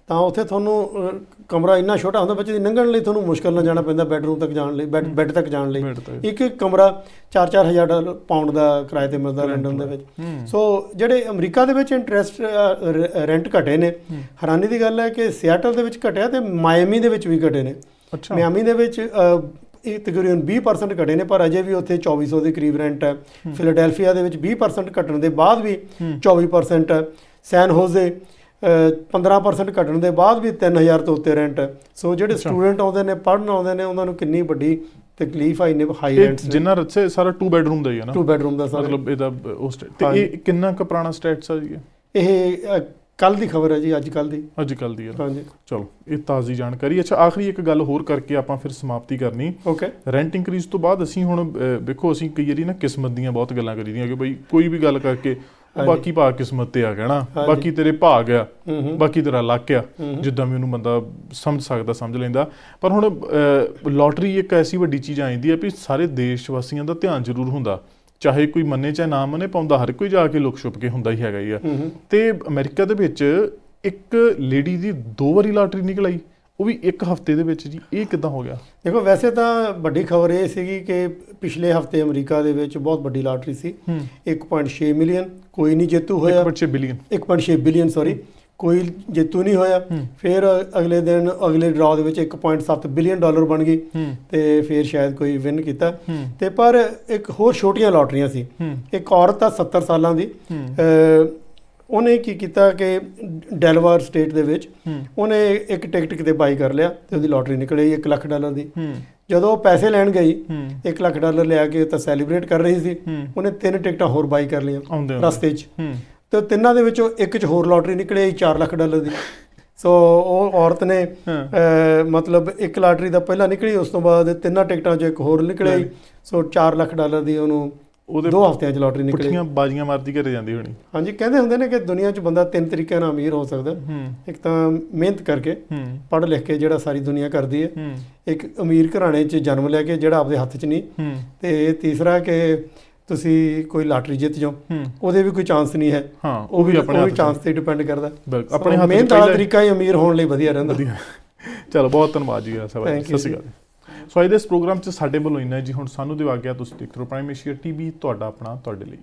ਤਾਂ ਉੱਥੇ ਤੁਹਾਨੂੰ ਕਮਰਾ ਇੰਨਾ ਛੋਟਾ ਹੁੰਦਾ ਬੱਚੇ ਦੀ ਲੰਘਣ ਲਈ ਤੁਹਾਨੂੰ ਮੁਸ਼ਕਿਲ ਨਾਲ ਜਾਣਾ ਪੈਂਦਾ ਬੈਡਰੂਮ ਤੱਕ ਜਾਣ ਲਈ, ਬੈੱਡ ਤੱਕ ਜਾਣ ਲਈ। ਇੱਕ ਕਮਰਾ $4,000 ਪਾਉਂਡ ਦਾ ਕਿਰਾਏ ਤੇ ਮਿਲਦਾ ਲੰਡਨ ਦੇ ਵਿੱਚ। ਸੋ ਜਿਹੜੇ ਅਮਰੀਕਾ ਦੇ ਵਿੱਚ ਰੈਂਟ ਘਟੇ ਨੇ, ਹੈਰਾਨੀ ਦੀ ਗੱਲ ਹੈ ਕਿ ਸਿਆਟਲ ਦੇ ਵਿੱਚ ਘਟਿਆ ਤੇ ਮਾਇਆਮੀ ਦੇ ਵਿੱਚ ਵੀ ਘਟੇ ਨੇ। ਮਿਆਮੀ ਦੇ ਵਿੱਚ ਇਹ ਤਕਰੀਬਨ 20% ਘਟੇ ਨੇ ਪਰ ਅਜੇ ਵੀ ਉੱਥੇ 2400 ਦੇ ਕਰੀਬ ਰੈਂਟ ਹੈ। ਫਿਲਾਡੈਲਫੀਆ ਦੇ ਵਿੱਚ 20% ਘਟਣ ਦੇ ਬਾਅਦ ਵੀ 24% ਹੈ। ਸੈਨ ਹੋਜ਼ੇ 15% ਘਟਣ ਦੇ ਬਾਅਦ ਵੀ 3000 ਤੋਂ ਉੱਤੇ ਰੈਂਟ ਹੈ। ਸੋ ਜਿਹੜੇ ਸਟੂਡੈਂਟ ਆਉਂਦੇ ਨੇ, ਪੜ੍ਹਨ ਆਉਂਦੇ ਨੇ, ਉਹਨਾਂ ਨੂੰ ਕਿੰਨੀ ਵੱਡੀ ਤਕਲੀਫ ਆਈ ਨੇ। ਹਾਈ ਰੈਂਟਸ ਜਿੰਨਾ ਰੱਸੇ ਸਾਰਾ 2 ਬੈਡਰੂਮ ਦਾ ਹੀ ਹੈ ਨਾ? 2 ਬੈਡਰੂਮ ਦਾ ਸਾਰਾ। ਮਤਲਬ ਇਹਦਾ ਉਸ ਤੇ ਇਹ ਕਿੰਨਾ ਕੁ ਪੁਰਾਣਾ ਸਟੈਟਸ ਆ ਜੀ? ਇਹ ਕੱਲ ਦੀ ਖਬਰ ਹੈ ਜੀ, ਅੱਜ ਕੱਲ ਦੀ ਹੈ। ਹਾਂਜੀ, ਚਲੋ ਇਹ ਤਾਜ਼ੀ ਜਾਣਕਾਰੀ। ਅੱਛਾ, ਆਖਰੀ ਇੱਕ ਗੱਲ ਹੋਰ ਕਰਕੇ ਆਪਾਂ ਫਿਰ ਸਮਾਪਤੀ ਕਰਨੀ। ਓਕੇ। ਰੈਂਟ ਇੰਕਰੀਜ਼ ਤੋਂ ਬਾਅਦ ਅਸੀਂ ਹੁਣ ਵੇਖੋ, ਅਸੀਂ ਕਈ ਵਾਰੀ ਨਾ ਕਿਸਮਤ ਦੀਆਂ ਬਹੁਤ ਗੱਲਾਂ ਕਰੀਦੀਆਂ ਕਿ ਬਈ ਕੋਈ ਵੀ ਗੱਲ ਕਰਕੇ ਬਾਕੀ ਭਾਗ ਕਿਸਮਤ ਤੇ ਆ ਗਿਆ ਨਾ, ਬਾਕੀ ਤੇਰੇ ਭਾਗ ਆ, ਬਾਕੀ ਤੇਰਾ ਲੱਕ ਆ, ਜਿੱਦਾਂ ਵੀ ਉਹਨੂੰ ਬੰਦਾ ਸਮਝ ਸਕਦਾ ਸਮਝ ਲੈਂਦਾ। ਪਰ ਹੁਣ ਲੋਟਰੀ ਇੱਕ ਐਸੀ ਵੱਡੀ ਚੀਜ਼ ਆ ਜਾਂਦੀ ਹੈ ਵੀ ਸਾਰੇ ਦੇਸ਼ ਵਾਸੀਆਂ ਦਾ ਧਿਆਨ ਜ਼ਰੂਰ ਹੁੰਦਾ, ਚਾਹੇ ਕੋਈ ਮੰਨੇ ਚਾਹੇ ਨਾ ਮੰਨੇ, ਪਾਉਂਦਾ ਹਰ ਕੋਈ ਜਾ ਕੇ ਲੁਕ ਛੁਪ ਕੇ ਹੁੰਦਾ ਹੀ ਹੈਗਾ ਹੀ ਆ। ਤੇ ਅਮਰੀਕਾ ਦੇ ਵਿੱਚ ਇੱਕ ਲੇਡੀ ਦੀ 2 ਵਾਰੀ ਲਾਟਰੀ ਨਿਕਲ ਆਈ, ਉਹ ਵੀ ਇੱਕ ਹਫ਼ਤੇ ਦੇ ਵਿੱਚ ਜੀ, ਇਹ ਕਿੱਦਾਂ ਹੋ ਗਿਆ? ਦੇਖੋ, ਵੈਸੇ ਤਾਂ ਵੱਡੀ ਖਬਰ ਇਹ ਸੀਗੀ ਕਿ ਪਿਛਲੇ ਹਫ਼ਤੇ ਅਮਰੀਕਾ ਦੇ ਵਿੱਚ ਬਹੁਤ ਵੱਡੀ ਲਾਟਰੀ ਸੀ। 1.6 ਮਿਲੀਅਨ, ਕੋਈ ਨਹੀਂ ਜੇਤੂ ਹੋਇਆ। 1.6 ਬਿਲੀਅਨ 1.6 ਬਿਲੀਅਨ ਸੌਰੀ, ਕੋਈ ਜੇਤੂ ਨਹੀਂ ਹੋਇਆ। ਫਿਰ ਅਗਲੇ ਦਿਨ ਅਗਲੇ ਡਰਾਅ ਦੇ ਵਿੱਚ 1.7 ਬਿਲੀਅਨ ਡਾਲਰ ਬਣ ਗਈ ਤੇ ਫਿਰ ਸ਼ਾਇਦ ਕੋਈ ਵਿਨ ਕੀਤਾ। ਤੇ ਪਰ ਇੱਕ ਹੋਰ ਛੋਟੀਆਂ ਲਾਟਰੀਆਂ ਸੀ। ਇੱਕ ਔਰਤ ਆ 70 ਸਾਲਾਂ ਦੀ, ਉਹਨੇ ਕੀ ਕੀਤਾ ਕਿ ਡੈਲਵਾਰ ਸਟੇਟ ਦੇ ਵਿੱਚ ਉਹਨੇ ਇੱਕ ਟਿਕਟ ਕਿਤੇ ਬਾਈ ਕਰ ਲਿਆ ਤੇ ਉਹਦੀ ਲਾਟਰੀ ਨਿਕਲ ਆਈ 1 ਲੱਖ ਡਾਲਰ ਦੀ। ਜਦੋਂ ਉਹ ਪੈਸੇ ਲੈਣ ਗਈ 1 ਲੱਖ ਡਾਲਰ ਲਿਆ ਕੇ ਤਾਂ ਸੈਲੀਬ੍ਰੇਟ ਕਰ ਰਹੀ ਸੀ, ਉਹਨੇ 3 ਟਿਕਟਾਂ ਹੋਰ ਬਾਈ ਕਰ ਲਈਆਂ ਰਸਤੇ 'ਚ, ਤੇ ਤਿੰਨਾਂ ਦੇ ਵਿੱਚੋਂ ਇੱਕ 'ਚ ਹੋਰ ਲਾਟਰੀ ਨਿਕਲੀ ਆਈ 4 ਲੱਖ ਡਾਲਰ ਦੀ। ਸੋ ਉਹ ਔਰਤ ਨੇ ਮਤਲਬ ਇੱਕ ਲਾਟਰੀ ਦਾ ਪਹਿਲਾਂ ਨਿਕਲੀ, ਉਸ ਤੋਂ ਬਾਅਦ 3 ਟਿਕਟਾਂ 'ਚ ਇੱਕ ਹੋਰ ਨਿਕਲ ਆਈ। ਸੋ 4 ਲੱਖ ਡਾਲਰ ਦੀ ਉਹਨੂੰ ਉਹਦੇ 2 ਹਫ਼ਤਿਆਂ 'ਚ ਲਾਟਰੀ ਨਿਕਲੀ। ਪੁੱਠੀਆਂ ਬਾਜ਼ੀਆਂ ਮਾਰਦੀ ਘਰੇ ਜਾਂਦੀ ਹੋਣੀ। ਹਾਂਜੀ, ਕਹਿੰਦੇ ਹੁੰਦੇ ਨੇ ਕਿ ਦੁਨੀਆ 'ਚ ਬੰਦਾ 3 ਤਰੀਕਿਆਂ ਨਾਲ ਅਮੀਰ ਹੋ ਸਕਦਾ। ਇੱਕ ਤਾਂ ਮਿਹਨਤ ਕਰਕੇ, ਪੜ੍ਹ ਲਿਖ ਕੇ, ਜਿਹੜਾ ਸਾਰੀ ਦੁਨੀਆ ਕਰਦੀ ਹੈ। ਇੱਕ ਅਮੀਰ ਘਰਾਣੇ 'ਚ ਜਨਮ ਲੈ ਕੇ, ਜਿਹੜਾ ਆਪਦੇ ਹੱਥ 'ਚ ਨਹੀਂ। ਤੇ ਤੀਸਰਾ ਕਿ ਤੁਸੀਂ ਕੋਈ ਲਾਟਰੀ ਜਿੱਤ ਜਾਓ, ਉਹਦੇ ਵੀ ਕੋਈ ਚਾਂਸ ਨਹੀਂ ਹੈ। ਉਹ ਵੀ ਚਾਂਸ ਤੇ ਡਿਪੈਂਡ ਕਰਦਾ। ਆਪਣੇ ਹੱਥ ਮਿਹਨਤ ਵਾਲਾ ਤਰੀਕਾ ਹੀ ਅਮੀਰ ਹੋਣ ਲਈ ਵਧੀਆ ਰਹਿੰਦਾ। ਚਲੋ, ਬਹੁਤ ਧੰਨਵਾਦ ਜੀ। ਸਤਿ ਸ਼੍ਰੀ ਅਕਾਲ। ਸੋ ਅੱਜ ਦੇ ਇਸ ਪ੍ਰੋਗਰਾਮ 'ਚ ਸਾਡੇ ਵੱਲੋਂ ਇੰਨਾ ਜੀ। ਹੁਣ ਸਾਨੂੰ ਦਿਵਾ ਗਿਆ, ਤੁਸੀਂ ਦੇਖ ਰਹੇ ਹੋ ਪ੍ਰਾਈਮ ਏਸ਼ੀਆ TV, ਤੁਹਾਡਾ ਆਪਣਾ, ਤੁਹਾਡੇ ਲਈ।